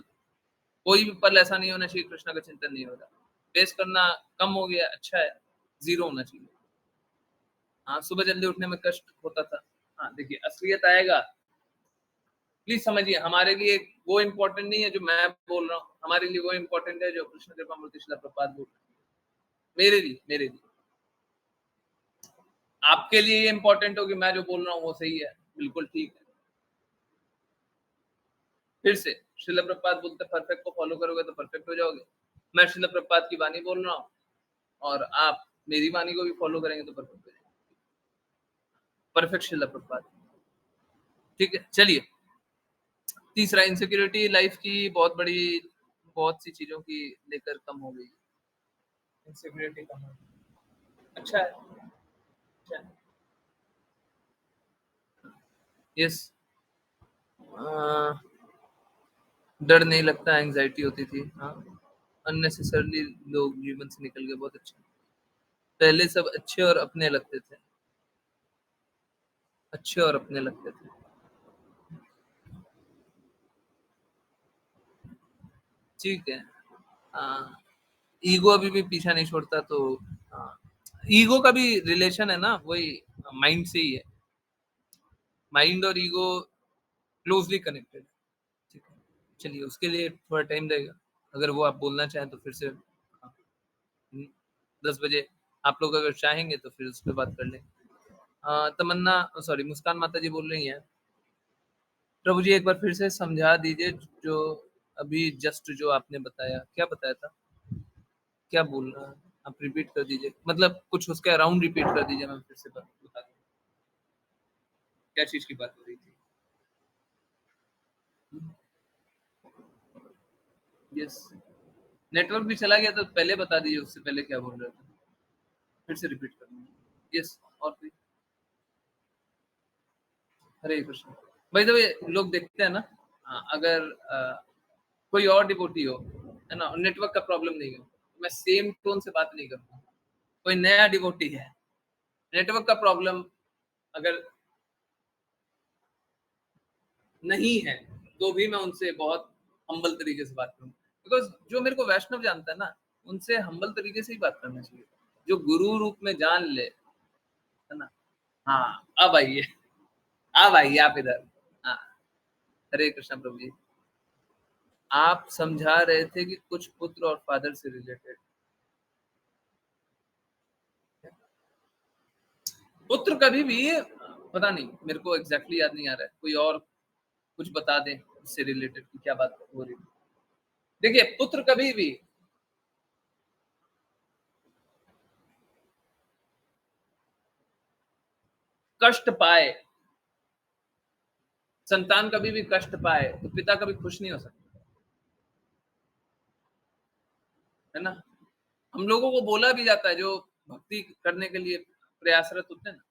कोई भी पल ऐसा नहीं होना चाहिए कृष्णा का चिंतन नहीं हो रहा। वेस्ट करना कम हो गया, अच्छा है, जीरो होना चाहिए। हाँ, सुबह जल्दी उठने में कष्ट होता था। हाँ, देखिए असलियत आएगा, प्लीज समझिए, हमारे लिए वो इम्पोर्टेंट नहीं है जो मैं बोल रहा हूँ, हमारे लिए वो इम्पोर्टेंट है जो कृष्ण कृपामूर्ति शिला प्रभुपाद बोल रहे हैं। मेरे लिए आपके लिए ये इम्पोर्टेंट हो कि मैं जो बोल रहा हूँ वो सही है, बिल्कुल ठीक है। फिर से शिला प्रभुपाद बोलते परफेक्ट को फॉलो करोगे तो परफेक्ट हो जाओगे। मैं शिला प्रभुपाद की वाणी बोल रहा हूँ और आप मेरी वाणी को भी फॉलो करेंगे तो परफेक्ट हो जाएंगे। परफेक्ट शिला प्रभुपाद, ठीक है। चलिए, तीसरा, इनसिक्योरिटी लाइफ की बहुत सी चीजों की लेकर कम हो गई। इनसिक्योरिटी कम हो गई, अच्छा है, अच्छा है। यस, डर नहीं लगता, एंजाइटी होती थी, हाँ। अननेसेसरली लोग जीवन से निकल गए, बहुत अच्छा। पहले सब अच्छे और अपने लगते थे, अच्छे और अपने लगते थे। ठीक है, हाँ। ईगो अभी भी पीछा नहीं छोड़ता, तो हाँ, ईगो का भी रिलेशन है ना, वही माइंड से ही है। माइंड और ईगो क्लोजली कनेक्टेड, ठीक है। चलिए, उसके लिए थोड़ा टाइम लगेगा, अगर वो आप बोलना चाहें तो फिर से, हाँ, 10 बजे आप लोग अगर चाहेंगे तो फिर उस पर बात कर लें। तमन्ना, सॉरी, मुस्कान माता जी बोल रही हैं, प्रभु जी एक बार फिर से समझा दीजिए, जो अभी जस्ट जो आपने बताया, क्या बताया था, क्या बोल रहा है, आप रिपीट कर दीजिए, मतलब कुछ उसके अराउंड रिपीट कर दीजिए, मैं फिर से बता दूं क्या चीज की बात हो रही थी। यस, नेटवर्क भी चला गया तो पहले बता दीजिए, उससे पहले क्या बोल रहे थे, फिर से रिपीट कर। यस, और फिर हरे कृष्ण। भाई तो ये लोग देखते हैं ना, अगर कोई और डिवोटी हो, है ना, नेटवर्क का प्रॉब्लम नहीं हो, मैं सेम टोन से बात नहीं करूंगा। कोई नया डिवोटी है, नेटवर्क का प्रॉब्लम अगर नहीं है तो भी मैं उनसे बहुत हम्बल तरीके से बात करूँ, बिकॉज जो मेरे को वैष्णव जानता है ना, उनसे हम्बल तरीके से ही बात करना चाहिए। जो गुरु रूप में जान ले, है ना, हाँ, अब आइए आप इधर। हाँ, हरे कृष्ण प्रभु जी, आप समझा रहे थे कि कुछ पुत्र और फादर से रिलेटेड, पुत्र कभी भी, पता नहीं, मेरे को एग्जैक्टली याद नहीं आ रहा है, कोई और कुछ बता दें इससे रिलेटेड की क्या बात हो रही है। देखिए, पुत्र कभी भी कष्ट पाए, संतान कभी भी कष्ट पाए तो पिता कभी खुश नहीं हो सकता, है ना। हम लोगों को बोला भी जाता है, जो भक्ति करने के लिए प्रयासरत होते हैं ना,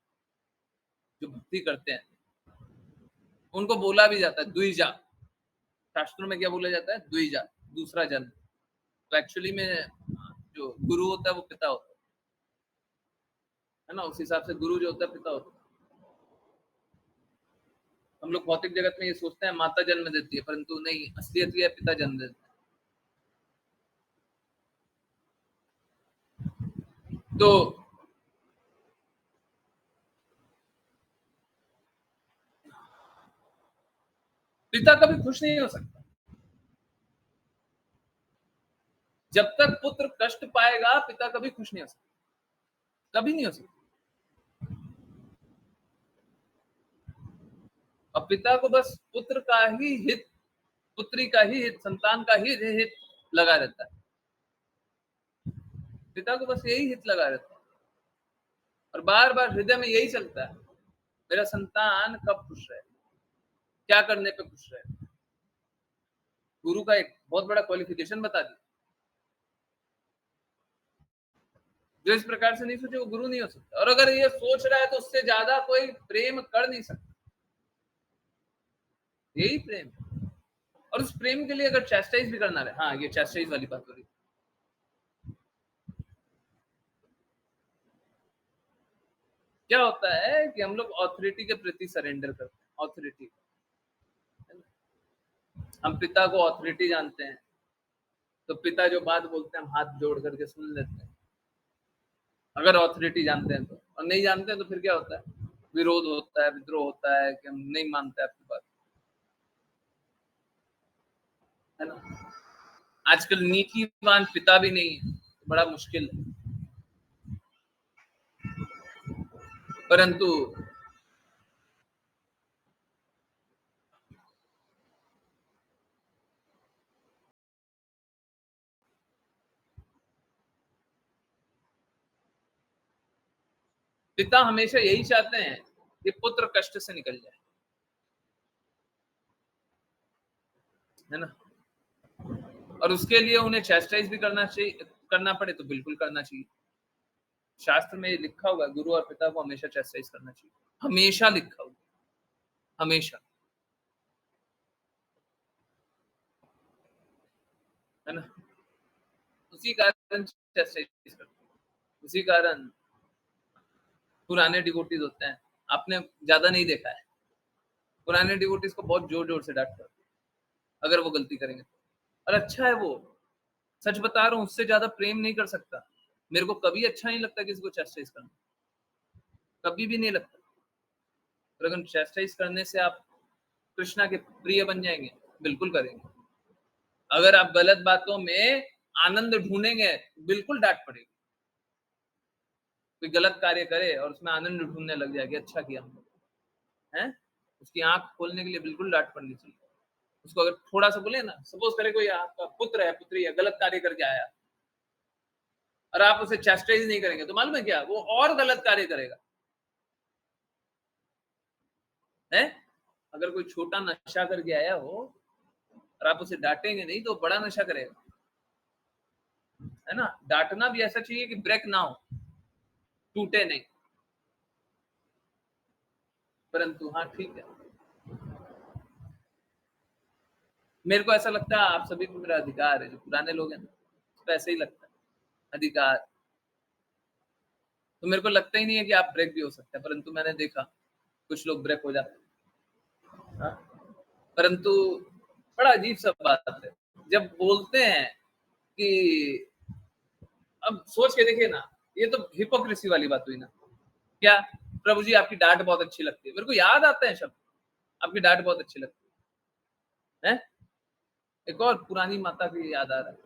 जो भक्ति करते हैं, उनको बोला भी जाता है द्विजा। शास्त्रों में क्या बोला जाता है, द्विजा, दूसरा जन्म। तो एक्चुअली में जो गुरु होता है वो पिता होता है ना, उस हिसाब से गुरु जो होता है पिता होता है। हम लोग भौतिक जगत में ये सोचते हैं माता जन्म देती है, परंतु नहीं, असलियत ये है पिता जन्म देता है। तो पिता कभी खुश नहीं हो सकता, जब तक पुत्र कष्ट पाएगा पिता कभी खुश नहीं हो सकता, कभी नहीं हो सकता। और पिता को बस पुत्र का ही हित, पुत्री का ही हित, संतान का ही हित लगा रहता है। पिता को बस यही हित लगा रहता है, और बार बार हृदय में यही चलता है, मेरा संतान कब खुश रहे, क्या करने पे खुश रहे। गुरु का एक बहुत बड़ा क्वालिफिकेशन बता दिया, जो इस प्रकार से नहीं सोचे वो गुरु नहीं हो सकता, और अगर ये सोच रहा है तो उससे ज्यादा कोई प्रेम कर नहीं सकता, यही प्रेम। और उस प्रेम के लिए अगर चैस्टाइज भी करना रहे, हाँ, ये चैस्टाइज वाली बात हो रही है। क्या होता है कि हम लोग ऑथोरिटी के प्रति सरेंडर करते हैं, ऑथोरिटी, हम पिता को ऑथोरिटी जानते हैं, तो पिता जो बात बोलते हैं हम हाथ जोड़ करके सुन लेते हैं, अगर ऑथोरिटी जानते हैं तो, और नहीं जानते हैं तो फिर क्या होता है, विरोध होता है, विद्रोह होता है कि हम नहीं मानते आपकी बात, है ना। आजकल नीतिवान पिता भी नहीं है, बड़ा मुश्किल है। परंतु पिता हमेशा यही चाहते हैं कि पुत्र कष्ट से निकल जाए, है ना। और उसके लिए उन्हें चैस्टाइज भी करना चाहिए, करना पड़े तो बिल्कुल करना चाहिए। शास्त्र में लिखा हुआ है, गुरु और पिता को हमेशा चैस्टाइज करना चाहिए, हमेशा लिखा हुआ, हमेशा, है ना। उसी कारण चैस्टाइज करते हैं, उसी कारण पुराने डिवोटीज होते हैं, आपने ज्यादा नहीं देखा है, पुराने डिवोटीज को बहुत जोर जोर से डांटते हैं अगर वो गलती करेंगे। और अच्छा है वो, सच बता रहा हूँ, उससे ज्यादा प्रेम नहीं कर सकता। मेरे को कभी अच्छा नहीं लगता किसी को चैस्टाइज करना, कभी भी नहीं लगता। और अगर चैस्टाइज करने से आप कृष्णा के प्रिय बन जाएंगे, बिल्कुल करेंगे। अगर आप गलत बातों में आनंद ढूंढेंगे, बिल्कुल डांट पड़ेगी। कोई गलत कार्य करे और उसमें आनंद ढूंढने लग जाएगी, अच्छा किया हमने, है, उसकी आंख खोलने के लिए बिल्कुल डांट पड़नी चाहिए। उसको अगर थोड़ा सा बोले ना, सपोज करे कोई आपका पुत्र है, पुत्री है, गलत कार्य करके आया और आप उसे चैस्टाइज नहीं करेंगे तो मालूम है क्या, वो और गलत कार्य करेगा, है। अगर कोई छोटा नशा करके आया हो और आप उसे डांटेंगे नहीं तो बड़ा नशा करेगा, है ना। डांटना भी ऐसा चाहिए कि ब्रेक ना हो, टूटे नहीं। परंतु हाँ ठीक है, मेरे को ऐसा लगता है आप सभी को मेरा अधिकार है, जो पुराने लोग हैं ना, तो ऐसे ही लगता है अधिकार। तो मेरे को लगता ही नहीं है कि आप ब्रेक भी हो सकते हैं, परंतु मैंने देखा कुछ लोग ब्रेक हो जाते हैं, हाँ? परंतु बड़ा अजीब सा बात है जब बोलते हैं कि, अब सोच के देखिए ना, ये तो हिपोक्रेसी वाली बात हुई ना। क्या, प्रभु जी आपकी डांट बहुत अच्छी लगती है, मेरे को याद आते हैं शब्द, आपकी डांट बहुत अच्छी लगती है। एक और पुरानी माता की याद आ रहा है,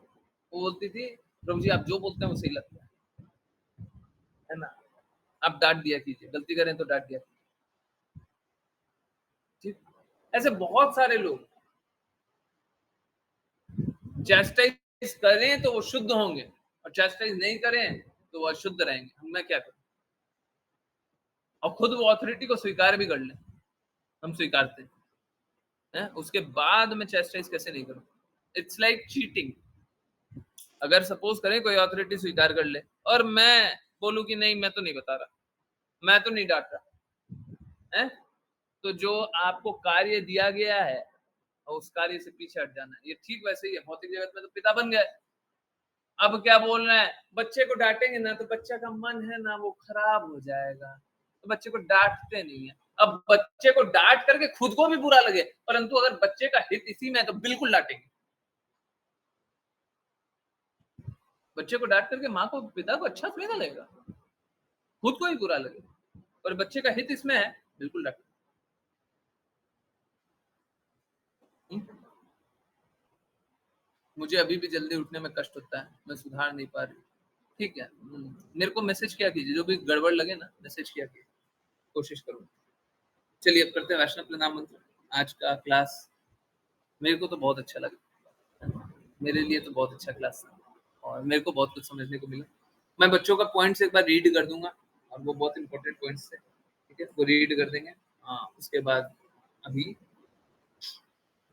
वो बोलती थी, प्रभु जी आप जो बोलते हैं वो सही लगता है ना। आप डांट दिया कीजिए, गलती करें तो डांट दिया कीजिए, ठीक। ऐसे बहुत सारे लोग, चैस्टाइज करें तो वो शुद्ध होंगे और चैस्टाइज नहीं करें तो वो अशुद्ध रहेंगे। मैं क्या करूं, और खुद वो अथॉरिटी को स्वीकार भी कर ले, हम स्वीकारते हैं, उसके बाद मैं चैस्टाइज कैसे नहीं करूं। It's like cheating. अगर सपोज करें कोई अथॉरिटी स्वीकार कर ले और मैं बोलूं कि नहीं मैं तो नहीं बता रहा, मैं तो नहीं डांट रहा, है, तो जो आपको कार्य दिया गया है और उस कार्य से पीछे हट जाना है। ये ठीक वैसे ही है, भौतिक जगत में तो पिता बन गए, अब क्या बोल रहे हैं, बच्चे को डांटेंगे ना तो बच्चा का मन है ना वो खराब हो जाएगा, तो बच्चे को डांटते नहीं है। अब बच्चे को डांट करके खुद को भी बुरा लगे, परंतु अगर बच्चे का हित इसी में है तो बिल्कुल डांटेंगे। बच्चे को डांट करके माँ को, पिता को अच्छा थोड़ी ना लगेगा, खुद को ही बुरा लगे, और बच्चे का हित इसमें है, बिल्कुल डांटेंगे। मुझे अभी भी जल्दी उठने में कष्ट होता है, मैं सुधार नहीं पा रही, ठीक है। मेरे को मैसेज किया कीजिए, जो भी गड़बड़ लगे ना मैसेज किया कीजिए, कोशिश करूँ। चलिए अब करते हैं वैष्णव प्रणाम मंत्र। आज का क्लास मेरे को तो बहुत अच्छा लगा, मेरे लिए तो बहुत अच्छा क्लास था और मेरे को बहुत कुछ समझने को मिला। मैं बच्चों का पॉइंट्स एक बार रीड कर दूंगा और वो बहुत इंपॉर्टेंट पॉइंट्स थे, ठीक है, वो रीड कर देंगे। हाँ, उसके बाद अभी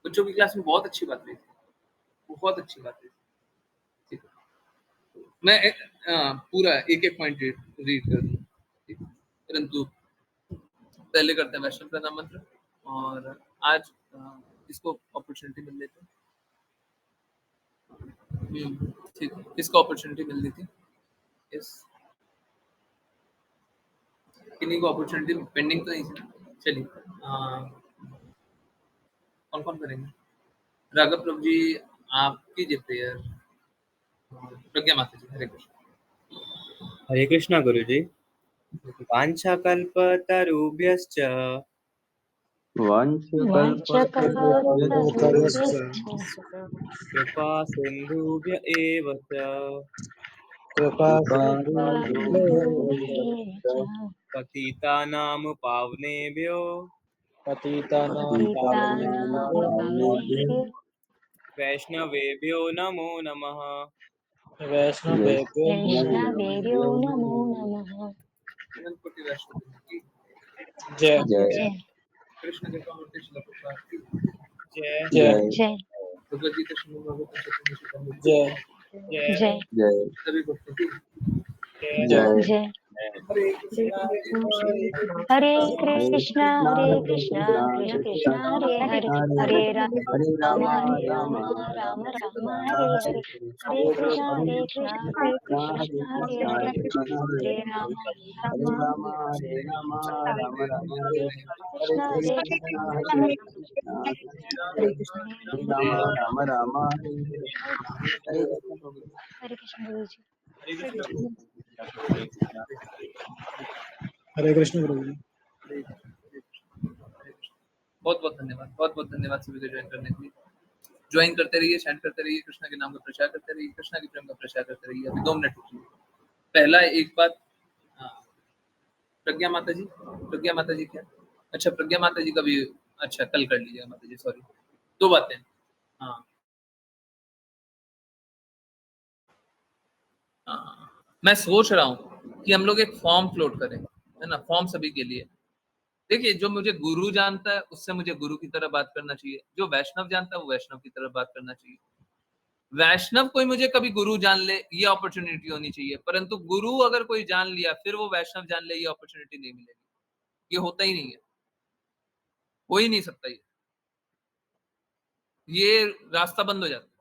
बच्चों की क्लास में बहुत अच्छी बात हुई थी, बहुत अच्छी बात हुई थी, ठीक है। मैं पूरा एक एक पॉइंट रीड कर दूंगा, ठीक है? परंतु पहले करते हैं वैष्णव प्रणाम मंत्र, और आज इसको अपॉर्चुनिटी मिल लेती है, ठीक है, इसको अपॉर्चुनिटी मिल रही थी, इस किन्हीं को अपॉर्चुनिटी पेंडिंग तो नहीं थी। चलिए कौन कौन करेंगे, राघव प्रभु जी आप कीजिए प्रेयर, प्रज्ञा माता जी हरे कृष्ण। हरे कृष्णा गुरुजी। वाञ्छाकल्पतरुभ्यश्च वाञ्छकल्पतरुभ्यश्च कृपा सिन्धुभ्य एव च कृपासिन्धुभ्येव पतितानां पावनेभ्यो पतितानां पावनेभ्यो वैष्णवेभ्यो नमो नमः। वैष्णवेभ्यो नमो नमः। अनंतकोटि वैष्णव की जय जय कृष्ण कृपामूर्ति श्रील प्रभुपाद की जय जय जय भगवद गीता श्रीमद् भागवतम सप्तम स्कंद की जय जय जय सभी भक्तों की जय जय। हरे कृष्णा हरे हरे कृष्णा कृष्णा कृष्ण कृष्ण हरे हरे, हरे राम राम राम हरे हरे, हरे कृष्णा कृष्ण कृष्ण हरे हरे, हरे राम कृष्ण हरे हरे कृष्ण हरे कृष्ण गुरु जी। हरे कृष्ण गुरु जी। बहुत बहुत धन्यवाद सभी को ज्वाइन करने के लिए। ज्वाइन करते रहिए, चैंट करते रहिए, कृष्णा के नाम का प्रचार करते रहिए, कृष्णा के प्रेम का प्रचार करते रहिए। अभी 2 मिनट रुकिए। पहला एक बात, प्रज्ञा माता जी क्या, अच्छा प्रज्ञा माता जी का भी, अच्छा कल कर लीजिएगा माता जी, सॉरी 2 बातें। हाँ मैं सोच रहा हूँ कि हम लोग एक फॉर्म फ्लोट करें, है ना, फॉर्म सभी के लिए। देखिए, जो मुझे गुरु जानता है उससे मुझे गुरु की तरह बात करना चाहिए, जो वैष्णव जानता है वो वैष्णव की तरह बात करना चाहिए। वैष्णव कोई मुझे कभी गुरु जान ले, ये अपॉर्चुनिटी होनी चाहिए, परंतु गुरु अगर कोई जान लिया फिर वो वैष्णव जान ले, ये अपॉर्चुनिटी नहीं मिलेगी। ये होता ही नहीं है, हो ही नहीं सकता। ये रास्ता बंद हो जाता है।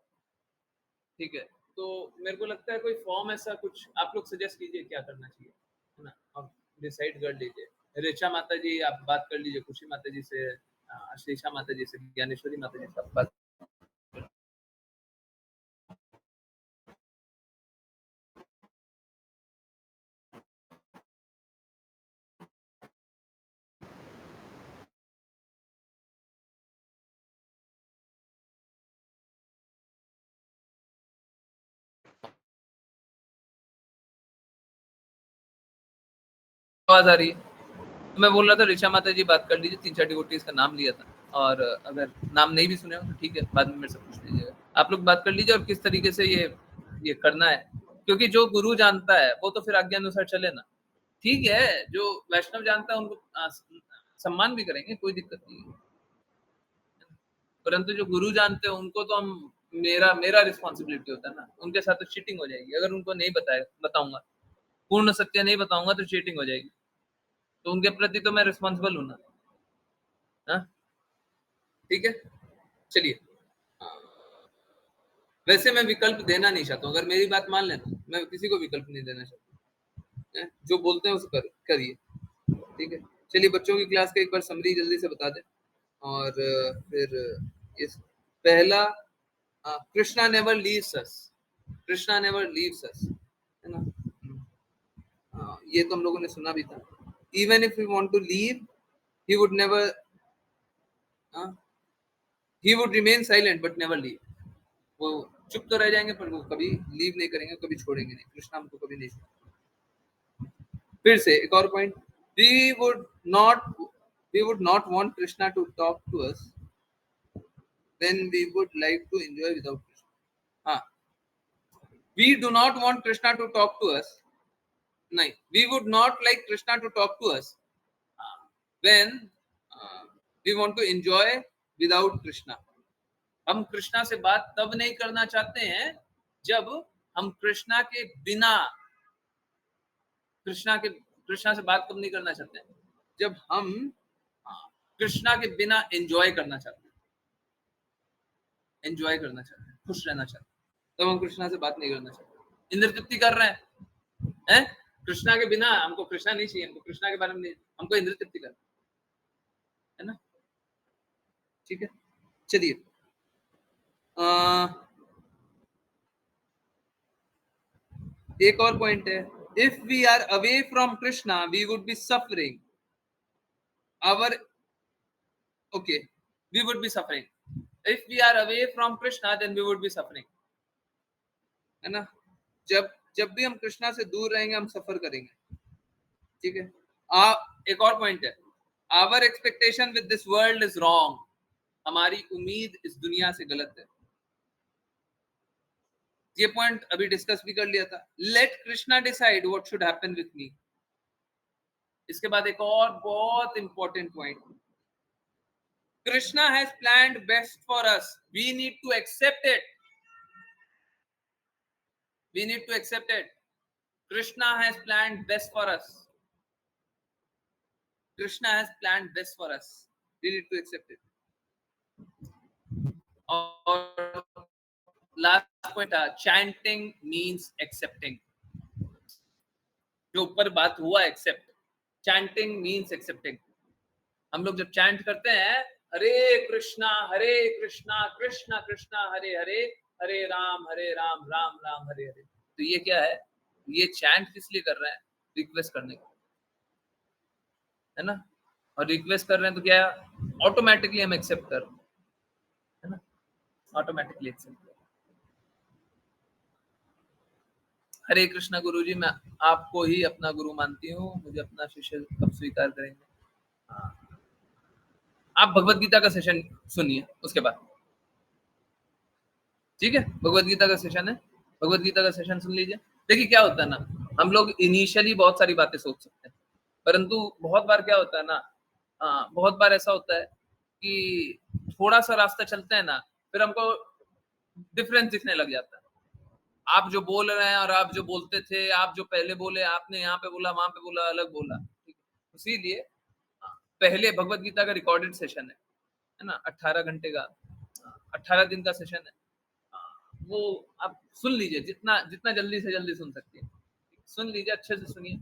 ठीक है, तो मेरे को लगता है कोई फॉर्म ऐसा कुछ आप लोग सजेस्ट कीजिए क्या करना चाहिए, है ना, आप डिसाइड कर लीजिए। ऋचा माता जी आप बात कर लीजिए, खुशी माता जी से, आशीषा माता जी से, ज्ञानेश्वरी माता जी से आप बात। आवाज आ रही है? तो मैं बोल रहा था ऋचा माता जी बात कर लीजिए, 3-4 डिवोटीज का नाम लिया था, और अगर नाम नहीं भी सुने हो तो ठीक है, बाद में मेरे से पूछ लीजिएगा। आप लोग बात कर लीजिए और किस तरीके से ये करना है, क्योंकि जो गुरु जानता है वो तो फिर आज्ञा अनुसार चले ना। ठीक है, जो वैष्णव जानता है उनको सम्मान भी करेंगे, कोई दिक्कत नहीं है, परंतु जो गुरु जानते हैं उनको तो हम, मेरा रिस्पॉन्सिबिलिटी होता है ना, उनके साथ तो चीटिंग हो जाएगी। अगर उनको नहीं बताऊंगा, पूर्ण सत्य नहीं बताऊंगा तो चीटिंग हो जाएगी, तो उनके प्रति तो मैं रिस्पॉन्सिबल हूं ना। हाँ? ठीक है, चलिए। वैसे मैं विकल्प देना नहीं चाहता हूँ, अगर मेरी बात मान लेना, मैं किसी को विकल्प नहीं देना चाहता। जो बोलते हैं उसको करिए। ठीक है, चलिए बच्चों की क्लास का एक बार समरी जल्दी से बता दें, और फिर इस पहला, Krishna never leaves us, Krishna never leaves अस, है ना। ये तो हम लोगों ने सुना भी था। Even if we want to leave, he would never, he would remain silent but never leave. वो चुप तो रह जाएंगे पर वो कभी लीव नहीं करेंगे, कभी छोड़ेंगे नहीं, कृष्णा हमको कभी नहीं छोड़ेंगे। फिर से एक और point, we would not want Krishna to talk to us when we would like to enjoy without Krishna. We do not want Krishna to talk to us. No, we would not like Krishna to talk to us when we want to enjoy without Krishna. हम कृष्णा से बात तब नहीं करना चाहते हैं जब हम कृष्णा के बिना, कृष्णा से बात कब नहीं करना चाहते हैं, जब हम कृष्णा के बिना एंजॉय करना चाहते हैं, एंजॉय करना चाहते हैं, खुश रहना चाहते हैं, तब हम कृष्णा से बात नहीं करना चाहते। इंद्र तृप्ति कर रहे हैं, कृष्णा के बिना, हमको कृष्णा नहीं चाहिए, हमको कृष्णा के बारे में नहीं, हमको इंद्र तृप्ति करना है ना। ठीक है, चलिए एक और पॉइंट है, if we are away from Krishna, we would be suffering. We would be suffering. If we are away from Krishna, then we would be suffering. है ना? जब भी हम कृष्णा से दूर रहेंगे हम सफर करेंगे. ठीक है. एक और पॉइंट है, our expectation with this world is wrong. हमारी उम्मीद इस दुनिया से गलत है. ये पॉइंट अभी डिस्कस भी कर लिया था. Let Krishna decide what should happen with me. इसके बाद एक और बहुत important point, Krishna has planned best for us. We need to accept it. We need to accept it. Krishna has planned best for us. Krishna has planned best for us. We need to accept it. और last point था, chanting means accepting. जो ऊपर बात हुआ accept. Chanting means accepting. हम लोग जब chant करते हैं, हरे कृष्णा कृष्णा कृष्णा हरे हरे, हरे राम राम राम हरे हरे. तो ये क्या है? ये चैंट किस लिए कर रहे हैं? रिक्वेस्ट करने को, है ना? और रिक्वेस्ट कर रहे हैं तो क्या ऑटोमेटिकली हम एक्सेप्ट कर रहे हैं, है ना? ऑटोमेटिकली एक्सेप्ट कर. हरे कृष्णा गुरुजी, मैं आपको ही अपना गुरु मानती हूँ, मुझे अपना शिष्य कब स्वीकार करेंगे? आप भगवत गीता का सेशन सुनिए उसके बाद. ठीक है, भगवत गीता का सेशन है, भगवत गीता का सेशन सुन लीजिए. देखिए क्या होता है ना, हम लोग इनिशियली बहुत सारी बातें सोच सकते हैं, परंतु बहुत बार क्या होता है ना, बहुत बार ऐसा होता है कि थोड़ा सा रास्ता चलते हैं ना, फिर हमको डिफरेंस दिखने लग जाता है. आप जो बोल रहे हैं और आप जो बोलते थे, आप जो पहले बोले, आपने यहाँ पे बोला, वहां पे बोला, अलग बोला. ठीक है, इसीलिए पहले भगवत गीता का रिकॉर्डेड सेशन है ना, 18 घंटे का, 18 दिन का सेशन है. वो आप सुन लीजिए, जितना जल्दी से जल्दी सुन सकते हैं, सुन लीजिए, अच्छे से सुनिए.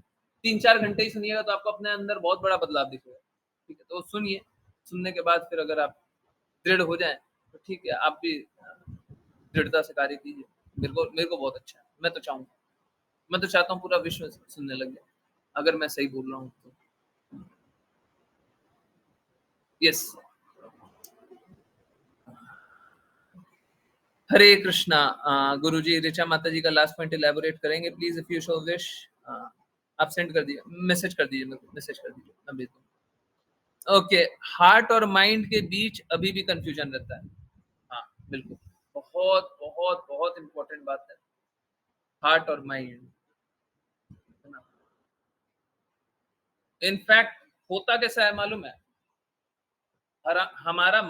3-4 घंटे ही सुनिएगा तो आपको अपने अंदर बहुत बड़ा बदलाव दिखेगा. ठीक है, तो सुनिए. सुनने के बाद फिर अगर आप दृढ़ हो जाएं तो ठीक है, आप भी दृढ़ता से कार्य कीजिए. मेरे को बहुत अच्छा है. मैं तो चाहता हूँ पूरा विश्व सुनने लग जाए, अगर मैं सही बोल रहा हूँ तो. यस. हरे कृष्णा. गुरुजी, ऋचा माता जी का लास्ट पॉइंट इलैबोरेट करेंगे please, if you show wish. आप सेंड कर दीजिए, मैसेज कर दीजिए मेरे को, मैं भेज दूँ. ओके. हार्ट और माइंड के बीच अभी भी कंफ्यूजन रहता है. हाँ बिल्कुल, बहुत बहुत बहुत इंपॉर्टेंट बात है, हार्ट और माइंड. इनफैक्ट होता कैसा है मालूम है, हमारा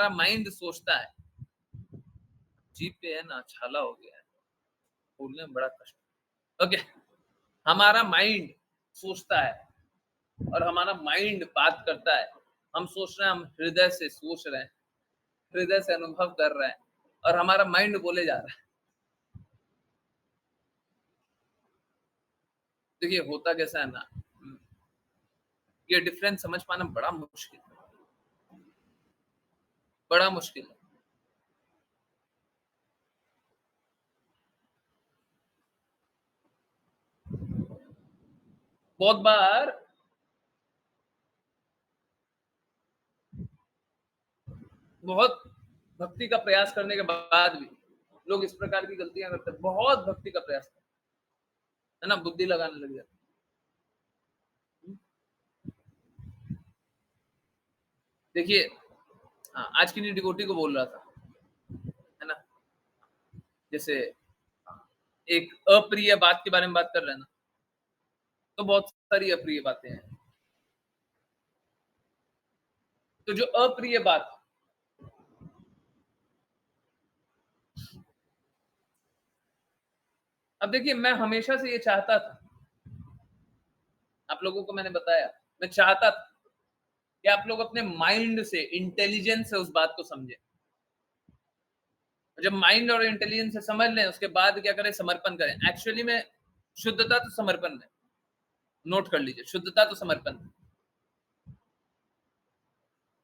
माइंड सोचता है, जीप पे है ना छाला हो गया है, बोलने में बड़ा कष्ट. ओके. हमारा माइंड सोचता है और हमारा माइंड बात करता है. हम सोच रहे हैं, हम हृदय से सोच रहे हैं, हृदय से अनुभव कर रहे हैं, और हमारा माइंड बोले जा रहा है. देखिए होता कैसा है ना, ये डिफरेंस समझ पाना बड़ा मुश्किल है. बहुत बार बहुत भक्ति का प्रयास करने के बाद भी लोग इस प्रकार की गलतियां करते हैं. बहुत भक्ति का प्रयास करते है ना, बुद्धि लगाने लग जाते. देखिए आज की डिवोटी को बोल रहा था, है ना, जैसे एक अप्रिय बात के बारे में बात कर रहे हैं ना, तो बहुत सारी अप्रिय बातें हैं. तो जो अप्रिय बात, अब देखिए मैं हमेशा से ये चाहता था, आप लोगों को मैंने बताया, मैं चाहता था कि आप लोग अपने माइंड से, इंटेलिजेंस से उस बात को समझें. जब माइंड और इंटेलिजेंस से समझ लें, उसके बाद क्या करें, समर्पण करें. एक्चुअली में शुद्धता तो समर्पण में, नोट कर लीजिए, शुद्धता तो समर्पण में.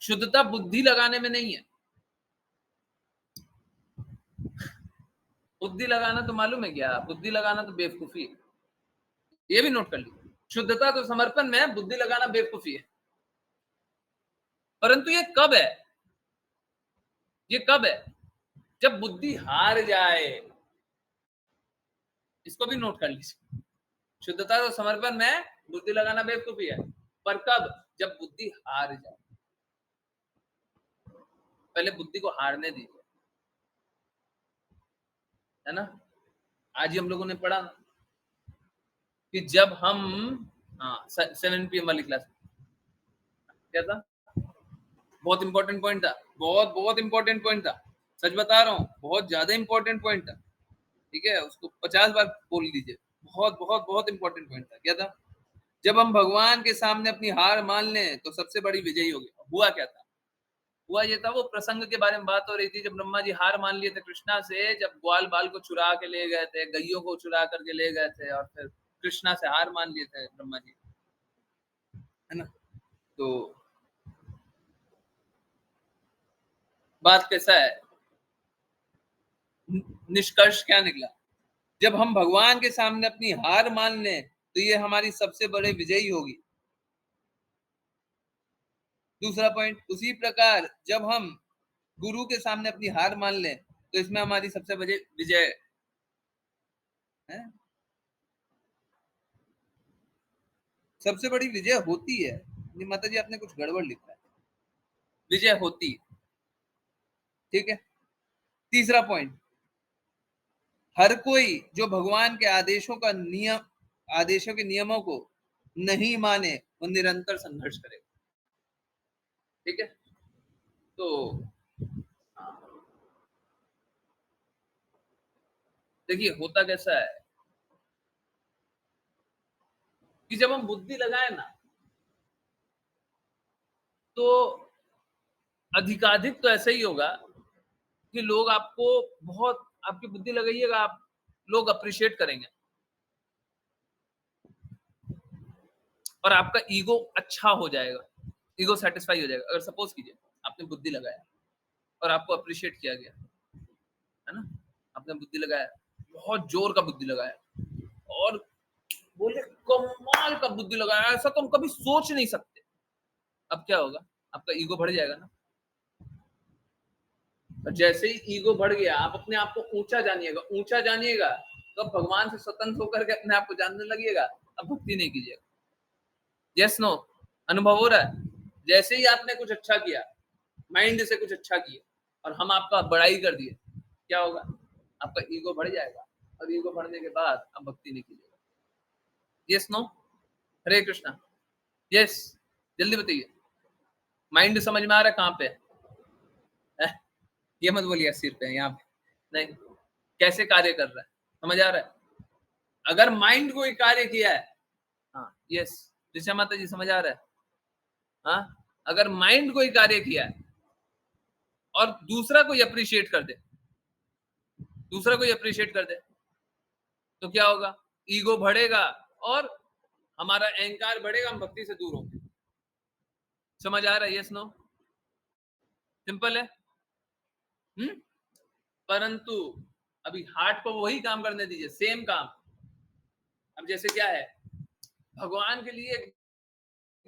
शुद्धता बुद्धि लगाने में नहीं है. बुद्धि लगाना तो मालूम है क्या, बुद्धि लगाना तो बेवकूफी है. ये भी नोट कर लीजिए। शुद्धता तो समर्पण में है, बुद्धि लगाना बेवकूफी है। परंतु ये कब है? ये कब है? जब बुद्धि हार जाए। इसको भी नोट कर लीजिए। शुद्धता तो समर्पण में, बुद्धि लगाना बेवकूफी है। पर कब? जब बुद्धि हार जाए। पहले बुद्धि को हारने दीजिए, है ना। आज ही हम लोगों ने पढ़ा कि जब हम 7 PM वाली क्लास क्या था, बहुत इंपॉर्टेंट पॉइंट था, बहुत बहुत इंपॉर्टेंट पॉइंट था, सच बता रहा हूँ, बहुत ज्यादा इंपॉर्टेंट पॉइंट था। ठीक है, उसको 50 बार बोल लीजिए। बहुत बहुत बहुत इंपॉर्टेंट पॉइंट था। क्या था? जब हम भगवान के सामने अपनी हार मान लें तो सबसे बड़ी विजयी होगी। हुआ क्या था? हुआ ये था, वो प्रसंग के बारे में बात हो रही थी जब ब्रह्मा जी हार मान लिए थे कृष्णा से, जब ग्वाल बाल को चुरा के ले गए थे, गैयों को चुरा करके ले गए थे, और फिर कृष्णा से हार मान लिए थे ब्रह्मा जी, है ना। तो बात कैसा है, निष्कर्ष क्या निकला? जब हम भगवान के सामने अपनी हार मान लें तो ये हमारी सबसे बड़ी विजयी होगी। दूसरा पॉइंट, उसी प्रकार जब हम गुरु के सामने अपनी हार मान लें तो इसमें हमारी सबसे बड़ी विजय है। सबसे बड़ी विजय होती है। माता जी आपने कुछ गड़बड़ लिखा है, विजय होती है। ठीक है। तीसरा पॉइंट, हर कोई जो भगवान के आदेशों के नियमों को नहीं माने वो निरंतर संघर्ष करेगा। ठीक है। तो देखिए होता कैसा है कि जब हम बुद्धि लगाए ना, तो अधिकाधिक तो ऐसा ही होगा कि लोग आपको बहुत, आपकी बुद्धि लगाइएगा, आप लोग अप्रिशिएट करेंगे और आपका ईगो अच्छा हो जाएगा, ईगो सेटिस्फाई हो जाएगा। अगर सपोज कीजिए आपने बुद्धि लगाया और आपको अप्रिशिएट किया गया, है ना, आपने बुद्धि लगाया, बहुत जोर का बुद्धि लगाया और बोले कमाल का बुद्धि लगाया, ऐसा तो हम कभी सोच नहीं सकते। अब क्या होगा? आपका ईगो बढ़ जाएगा ना। और जैसे ही ईगो बढ़ गया, आप अपने आप को ऊंचा जानिएगा, तो अब भगवान से स्वतंत्र होकर के अपने आप को जानने लगिएगा, अब भक्ति नहीं कीजिएगा। यस नो, अनुभव हो रहा है? जैसे ही आपने कुछ अच्छा किया, माइंड से कुछ अच्छा किया और हम आपका बड़ाई कर दिए, क्या होगा? आपका ईगो बढ़ जाएगा और ईगो बढ़ने के बाद आप भक्ति नहीं कीजिएगा। Yes no? Hare Krishna. Yes, जल्दी बताइए, माइंड समझ में आ रहा है कहाँ पे है? ये मत बोलिए सिर पे, यहाँ पे नहीं, कैसे कार्य कर रहा है समझ आ रहा है? अगर माइंड कोई कार्य किया है, हाँ यस ऋषा माता जी समझ आ रहा है? हाँ, अगर माइंड कोई कार्य किया है और दूसरा कोई अप्रिशिएट कर दे, तो क्या होगा? ईगो बढ़ेगा और हमारा अहंकार बढ़ेगा, हम भक्ति से दूर होंगे। समझ आ रहा है? Yes no? सिंपल है। परंतु अभी हार्ट को वही काम करने दीजिए, सेम काम। अब जैसे क्या है, भगवान के लिए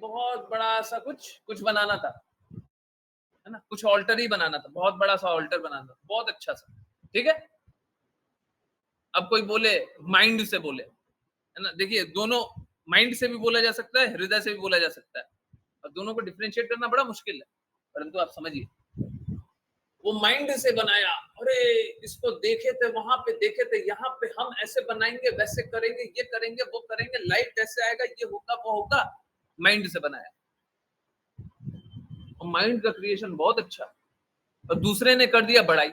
बहुत बड़ा सा कुछ बनाना था, है ना, कुछ ऑल्टर ही बनाना था, बहुत बड़ा सा ऑल्टर बनाना था, बहुत अच्छा सा। ठीक है। अब कोई बोले, माइंड से बोले, है ना, देखिए दोनों, माइंड से भी बोला जा सकता है, हृदय से भी बोला जा सकता है, और दोनों को डिफरेंशिएट करना बड़ा मुश्किल है। परंतु आप समझिए, वो माइंड से बनाया, अरे इसको देखे थे, वहां पे देखे थे, यहाँ पे हम ऐसे बनाएंगे, वैसे करेंगे, ये करेंगे, वो करेंगे, लाइट ऐसे आएगा, ये होगा, वो होगा, माइंड से बनाया। और माइंड का क्रिएशन बहुत अच्छा, और दूसरे ने कर दिया बड़ाई,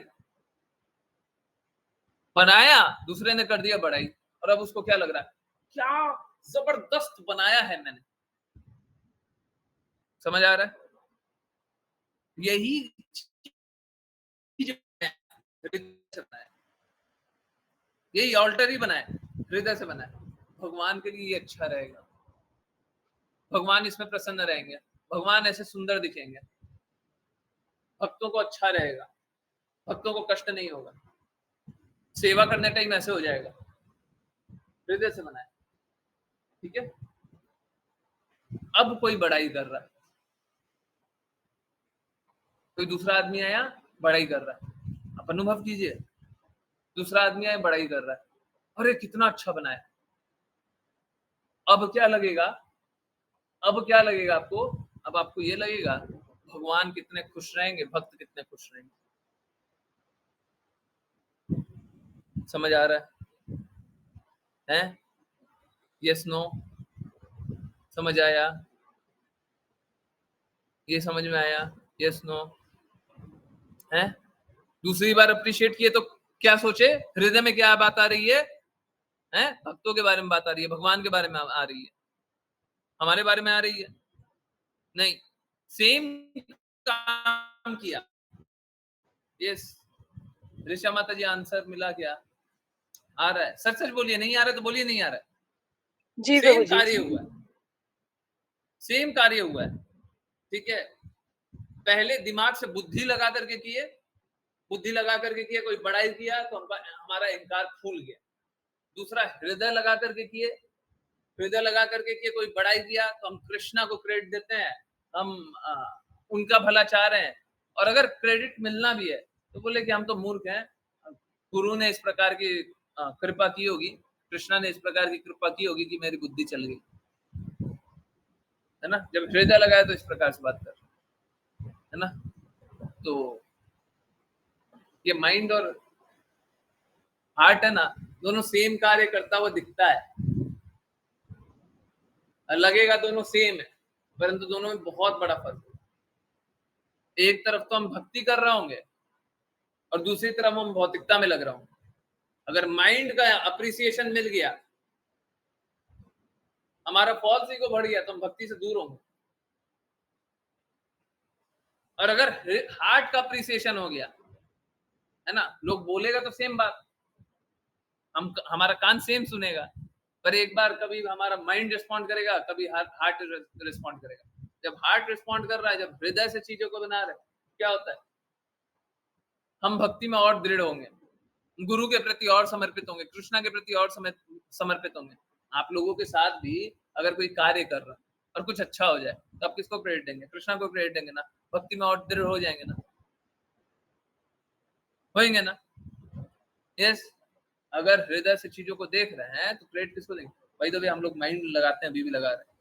बनाया दूसरे ने कर दिया बड़ाई, और अब उसको क्या लग रहा है, क्या जबरदस्त बनाया है मैंने। समझ आ रहा है? यही चीज बनाया, यही ऑल्टर ही बनाया, हृदय से बनाया। भगवान के लिए ये अच्छा रहेगा, भगवान इसमें प्रसन्न रहेंगे, भगवान ऐसे सुंदर दिखेंगे, भक्तों को अच्छा रहेगा, भक्तों को कष्ट नहीं होगा, सेवा करने टाइम ऐसे हो जाएगा। हृदय से बनाया। ठीक है, अब कोई बड़ाई कर रहा है, कोई दूसरा आदमी आया बड़ाई कर रहा है, आप अनुभव कीजिए, दूसरा आदमी आया बड़ाई कर रहा है, अरे कितना अच्छा बनाया, अब क्या लगेगा, अब क्या लगेगा आपको, अब आपको ये लगेगा भगवान कितने खुश रहेंगे, भक्त कितने खुश रहेंगे। समझ आ रहा है? Yes no? समझ आया? ये समझ में आया? Yes no? है? दूसरी बार अप्रिशिएट किए तो क्या सोचे, हृदय में क्या बात आ रही है? हैं? भक्तों के बारे में बात आ रही है, भगवान के बारे में आ रही है, हमारे बारे में आ रही है? नहीं, सेम काम किया। यस, ऋषा माता जी आंसर मिला क्या? आ रहा है? सच सच बोलिए, नहीं आ रहा है तो बोलिए नहीं आ रहा है। जी सेम प्रभु जी। कार्य हुआ है, सेम कार्य हुआ है, ठीक है। पहले दिमाग से बुद्धि लगा करके किए, बुद्धि लगा करके किए, कोई बड़ाई किया तो हमारा इंकार फूल गया। दूसरा हृदय लगा करके किए, हृदय लगा करके किए, कोई बड़ाई किया तो हम कृष्णा को क्रेडिट देते हैं, हम उनका भला चाह रहे हैं, और अगर क्रेडिट मिलना भी है तो बोले कि हम तो मूर्ख हैं, गुरु ने इस प्रकार की कृपा की होगी, कृष्णा ने इस प्रकार की कृपा की होगी कि मेरी बुद्धि चल गई, है ना। जब हृदय लगाया तो इस प्रकार से बात कर, है ना। तो ये माइंड और हार्ट है ना, दोनों सेम कार्य करता हुआ दिखता है, लगेगा दोनों सेम है, परंतु दोनों में बहुत बड़ा फर्क है। एक तरफ तो हम भक्ति कर रहे होंगे और दूसरी तरफ हम भौतिकता में लग रहा हूँ। अगर माइंड का अप्रिसिएशन मिल गया, हमारा फॉल्स ईगो बढ़ गया, तो हम भक्ति से दूर होंगे। और अगर हार्ट का अप्रिसिएशन हो गया, है ना, लोग बोलेगा तो सेम बात, हमारा कान सेम सुनेगा, पर एक बार कभी हमारा माइंड रिस्पॉन्ड करेगा, कभी हार्ट रिस्पॉन्ड करेगा। जब हार्ट रिस्पॉन्ड कर रहा है, जब हृदय से चीजों को बना रहे, क्या होता है, हम भक्ति में और दृढ़ होंगे, गुरु के प्रति और समर्पित होंगे, कृष्णा के प्रति और समर्पित होंगे। आप लोगों के साथ भी अगर कोई कार्य कर रहा है और कुछ अच्छा हो जाए तो आप किसको क्रेडिट देंगे? कृष्णा को क्रेडिट देंगे ना, भक्ति में और दृढ़ हो जाएंगे ना, होंगे ना। यस, अगर हृदय से चीजों को देख रहे हैं तो क्रेडिट किसको देंगे? भाई तो भी हम लोग माइंड लगाते हैं, अभी भी लगा रहे हैं।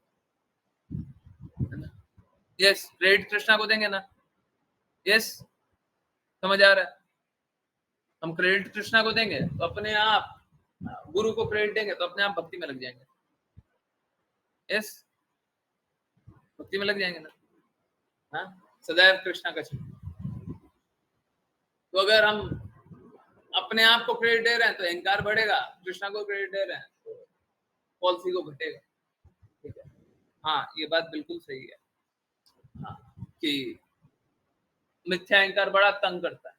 यस, क्रेडिट कृष्णा को देंगे ना। यस, समझ आ रहा है? हम क्रेडिट कृष्णा को देंगे तो अपने आप, गुरु को क्रेडिट देंगे तो अपने आप भक्ति में लग जाएंगे। यस, भक्ति में लग जाएंगे ना। हाँ, सदैव कृष्णा का चिन्ह। तो अगर हम अपने आप को क्रेडिट दे रहे हैं तो अहंकार बढ़ेगा, कृष्णा को क्रेडिट दे रहे हैं तो पॉलिसी को घटेगा। ठीक है, हाँ, ये बात बिल्कुल सही है। हाँ, कि मिथ्या अहंकार बड़ा तंग करता है।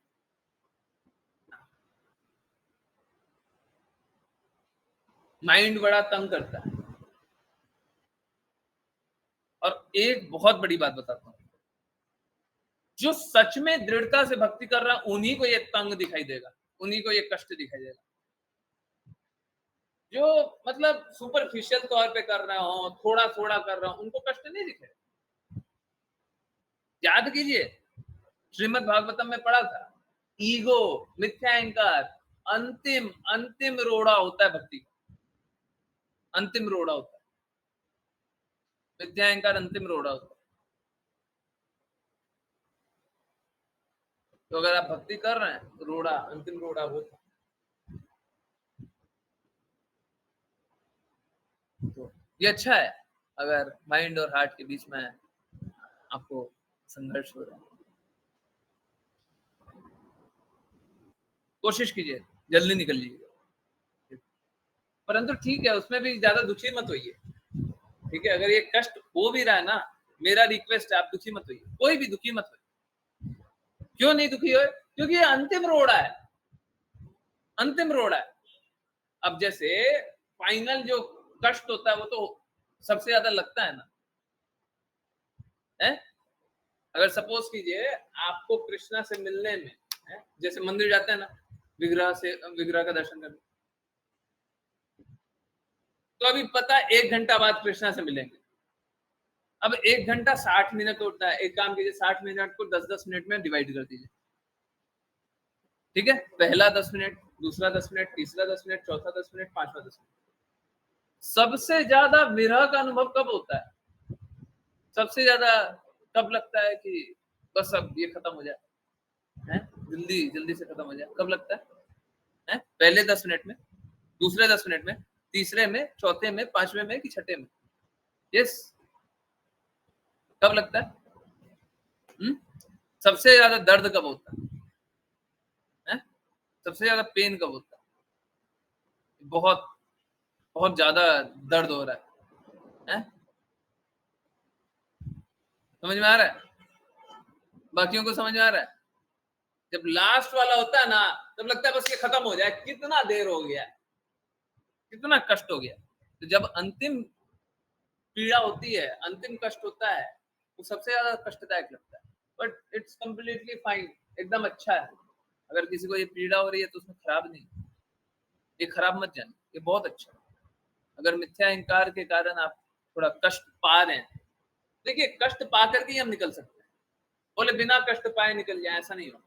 माइंड बड़ा तंग करता है। और एक बहुत बड़ी बात बताता हूं, जो सच में दृढ़ता से भक्ति कर रहा है उन्हीं को ये तंग दिखाई देगा, उन्हीं को ये कष्ट दिखाई देगा। जो मतलब सुपरफिशियल तौर पे कर रहे हो, थोड़ा थोड़ा कर रहे हो, उनको कष्ट नहीं दिखेगा। याद कीजिए, श्रीमद् भागवतम में पढ़ा था, ईगो, मिथ्या अहंकार अंतिम अंतिम रोड़ा होता है भक्ति का, अंतिम रोड़ा होता है। मिथ्या अहंकार अंतिम रोड़ा होता है। तो अगर आप भक्ति कर रहे हैं तो रोड़ा, अंतिम रोड़ा होता है। तो ये अच्छा है अगर माइंड और हार्ट के बीच में आपको संघर्ष हो रहा है। कोशिश कीजिए जल्दी निकल लीजिए, परंतु ठीक है, उसमें भी ज्यादा दुखी मत होइए। ठीक है, अगर ये कष्ट हो भी रहा है ना, मेरा रिक्वेस्ट है आप दुखी मत होइए, कोई भी दुखी मत होइए। क्यों नहीं दुखी हो? क्योंकि ये अंतिम रोड़ा है, अंतिम रोड़ा है। अब जैसे फाइनल जो कष्ट होता है वो तो सबसे ज्यादा लगता है ना, है? अगर सपोज कीजिए आपको कृष्णा से मिलने में, है? जैसे मंदिर जाते हैं ना, विग्रह का दर्शन करने, तो अभी पता 1 घंटा बाद कृष्णा से मिलेंगे। अब 1 घंटा 60 मिनट होता है। एक काम कीजिए, 60 मिनट को 10-10 मिनट में डिवाइड कर दीजिए। ठीक है, पहला 10 मिनट, दूसरा 10 मिनट, तीसरा 10 मिनट, चौथा 10 मिनट, पांचवा 10 मिनट। सबसे ज्यादा विरह का अनुभव कब होता है? सबसे ज्यादा कब लगता है कि बस अब ये खत्म हो जाए, हैं? जल्दी जल्दी से खत्म हो जाए, कब लगता है? पहले 10 मिनट में, दूसरे 10 मिनट में, तीसरे में, चौथे में, पांचवे में कि छठे में? यस, कब लगता है? सबसे ज्यादा दर्द कब होता है? सबसे ज्यादा पेन कब होता है? बहुत बहुत ज्यादा दर्द हो रहा है? समझ में आ रहा है? बाकियों को समझ में आ रहा है? जब लास्ट वाला होता है ना, तब लगता है बस ये खत्म हो जाए, कितना देर हो गया, कितना कष्ट हो गया। तो जब अंतिम पीड़ा होती है, अंतिम कष्ट होता है, वो सबसे ज्यादा कष्टदायक लगता है। बट इट्स कंप्लीटली फाइन, एकदम अच्छा है। अगर किसी को ये पीड़ा हो रही है तो उसमें खराब नहीं, ये खराब मत जाने, ये बहुत अच्छा है। अगर मिथ्या अहंकार के कारण आप थोड़ा कष्ट पा रहे हैं, देखिए कष्ट पा करके ही हम निकल सकते हैं। बोले बिना कष्ट पाए निकल जाए, ऐसा नहीं हो।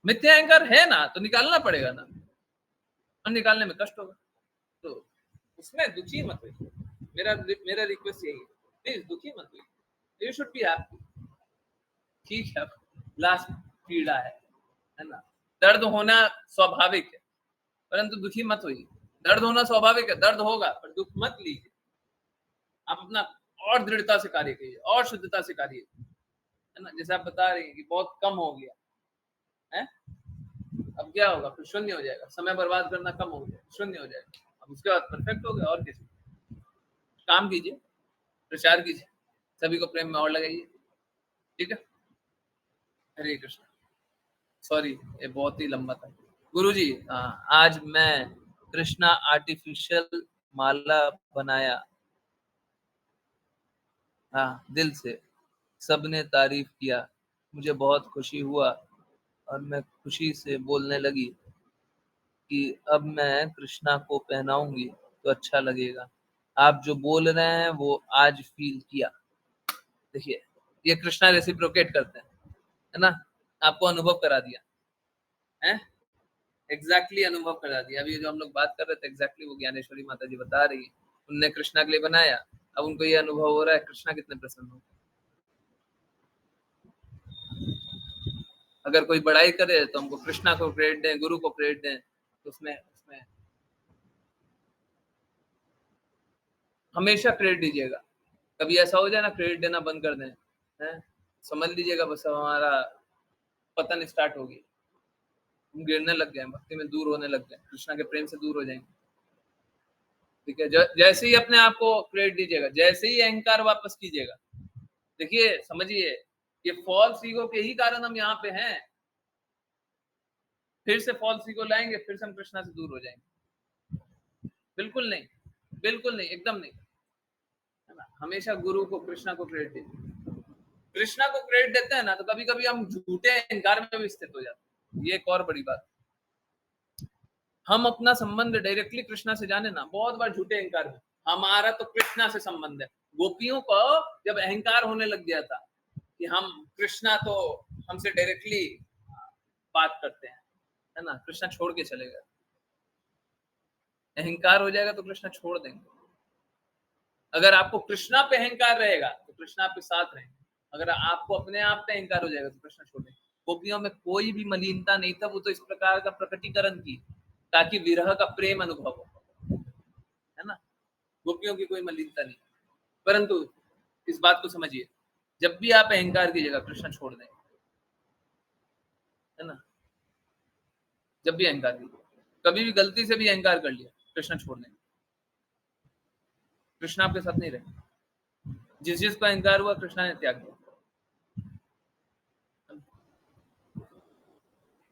मिथ्या अहंकार है ना, तो निकालना पड़ेगा ना, और निकालने में कष्ट होगा, तो उसमें दुखी मत होइए। मेरा रिक्वेस्ट यही है, प्लीज दुखी मत होइए। You should be happy. ठीक है, लास्ट पीड़ा है ना, दर्द होना स्वाभाविक है, परंतु दुखी मत होइए। दर्द होना स्वाभाविक है, दर्द होगा, पर दुख मत लीजिए। आप अपना और दृढ़ता से कार्य कीजिए, और शुद्धता से कार्य, है ना। जैसे आप बता रही हैं कि बहुत कम हो गया है, अब क्या होगा? फिर शून्य हो जाएगा। समय बर्बाद करना कम हो गया, शून्य हो जाएगा। अब उसके बाद परफेक्ट हो गया। और किसी काम कीजिए, प्रचार कीजिए, सभी को प्रेम में और लगाइए। ठीक है, हरे कृष्ण। सॉरी, ये बहुत ही लंबा था। गुरुजी, आज मैं कृष्णा आर्टिफिशियल माला बनाया, हाँ, दिल से सबने तारीफ किया, मुझे बहुत खुशी हुआ और मैं खुशी से बोलने लगी कि अब मैं कृष्णा को पहनाऊंगी तो अच्छा लगेगा। आप जो बोल रहे हैं वो आज फील किया। देखिए, ये कृष्णा रेसिप्रोकेट करते हैं, है ना। आपको अनुभव करा दिया है, एग्जैक्टली अनुभव करा दिया। अभी जो हम लोग बात कर रहे थे, एग्जैक्टली वो ज्ञानेश्वरी माता जी बता रही है। उनने कृष्णा के लिए बनाया, अब उनको ये अनुभव हो रहा है कृष्णा कितने प्रसन्न हो। अगर कोई बड़ाई करे तो हमको कृष्णा को क्रेडिट दें, गुरु को क्रेडिट दें, तो उसमें उसमें हमेशा क्रेडिट दीजिएगा। कभी ऐसा हो जाए ना, क्रेडिट देना बंद कर दें, हैं, समझ लीजिएगा बस हमारा पतन स्टार्ट हो गई। हम गिरने लग गए, भक्ति में दूर होने लग गए, कृष्णा के प्रेम से दूर हो जाएंगे। ठीक है, जैसे ही अपने आप को क्रेडिट दीजिएगा, जैसे ही अहंकार वापस कीजिएगा, देखिए समझिए, ये फॉल्स ईगो के ही कारण हम यहाँ पे हैं। फिर से फॉल्स ईगो लाएंगे, फिर से हम कृष्णा से दूर हो जाएंगे। बिल्कुल नहीं, बिल्कुल नहीं, एकदम नहीं, है ना। हमेशा गुरु को, कृष्णा को क्रेडिट दीजिए। कृष्णा को क्रेडिट देते हैं ना, तो कभी कभी हम झूठे अहंकार में भी स्थित हो जाते हैं। ये एक और बड़ी बात, हम अपना संबंध डायरेक्टली कृष्णा से जाने ना, बहुत बार झूठे अहंकार में हमारा तो कृष्णा से संबंध है। गोपियों को जब अहंकार होने लग गया था कि हम कृष्णा तो हमसे डायरेक्टली बात करते हैं, है ना, कृष्णा छोड़ के चले गए। अहंकार हो जाएगा तो कृष्णा छोड़ देंगे। अगर आपको कृष्णा पे अहंकार रहेगा तो कृष्णा आपके साथ रहेंगे। अगर आपको अपने आप पे अहंकार हो जाएगा तो कृष्णा छोड़ देंगे। गोपियों में कोई भी मलिनता नहीं था, वो तो इस प्रकार का प्रकटीकरण की ताकि विरह का प्रेम अनुभव हो, है ना। गोपियों की कोई मलिनता नहीं, परंतु इस बात को समझिए, जब भी आप अहंकार की जगह कृष्णा छोड़ दें, है ना। जब भी अहंकार की, कभी भी गलती से भी अहंकार कर लिया, कृष्णा छोड़ दें। कृष्णा आपके साथ नहीं रहे। जिस जिस का अहंकार हुआ कृष्णा ने त्याग दिया।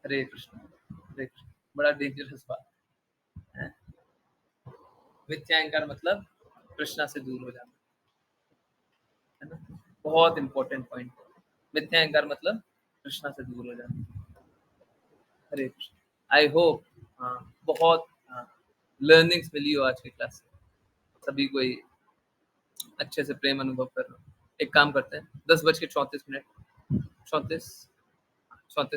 हरे कृष्ण, हरे कृष्ण। बड़ा डेंजरस बात है। मिथ्या अहंकार मतलब कृष्णा से दूर हो जाना, है ना। बहुत इंपॉर्टेंट पॉइंट। मिथ्या अहंकार मतलब कृष्णा से दूर हो जाना। हरे कृष्ण। आई होप, हाँ, बहुत, हाँ, लर्निंग्स मिली हो आज की क्लास से, सभी कोई अच्छे से प्रेम अनुभव कर रहे हो। एक काम करते हैं, 10:34 34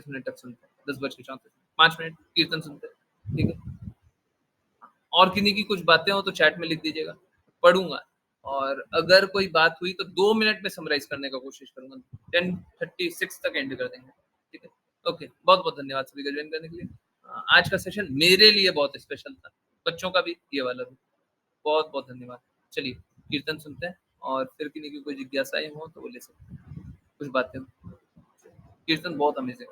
मिनट तक सुनते हैं, 10:34 5 मिनट कीर्तन सुनते हैं, ठीक है। और किन्हीं की कुछ बातें हो तो चैट में लिख दीजिएगा, पढ़ूंगा। और अगर कोई बात हुई तो 2 मिनट में समराइज करने का कोशिश करूंगा, 10:36 तक एंड कर देंगे, ठीक है। ओके, बहुत बहुत धन्यवाद सभी का ज्वाइन करने के लिए। आज का सेशन मेरे लिए बहुत स्पेशल था, बच्चों का भी, ये वाला भी। बहुत बहुत धन्यवाद। चलिए कीर्तन सुनते हैं, और फिर किन्हीं की कोई जिज्ञासाएं हो तो वो ले सकते हैं, कुछ बातें हो। कीर्तन बहुत अमेजिंग।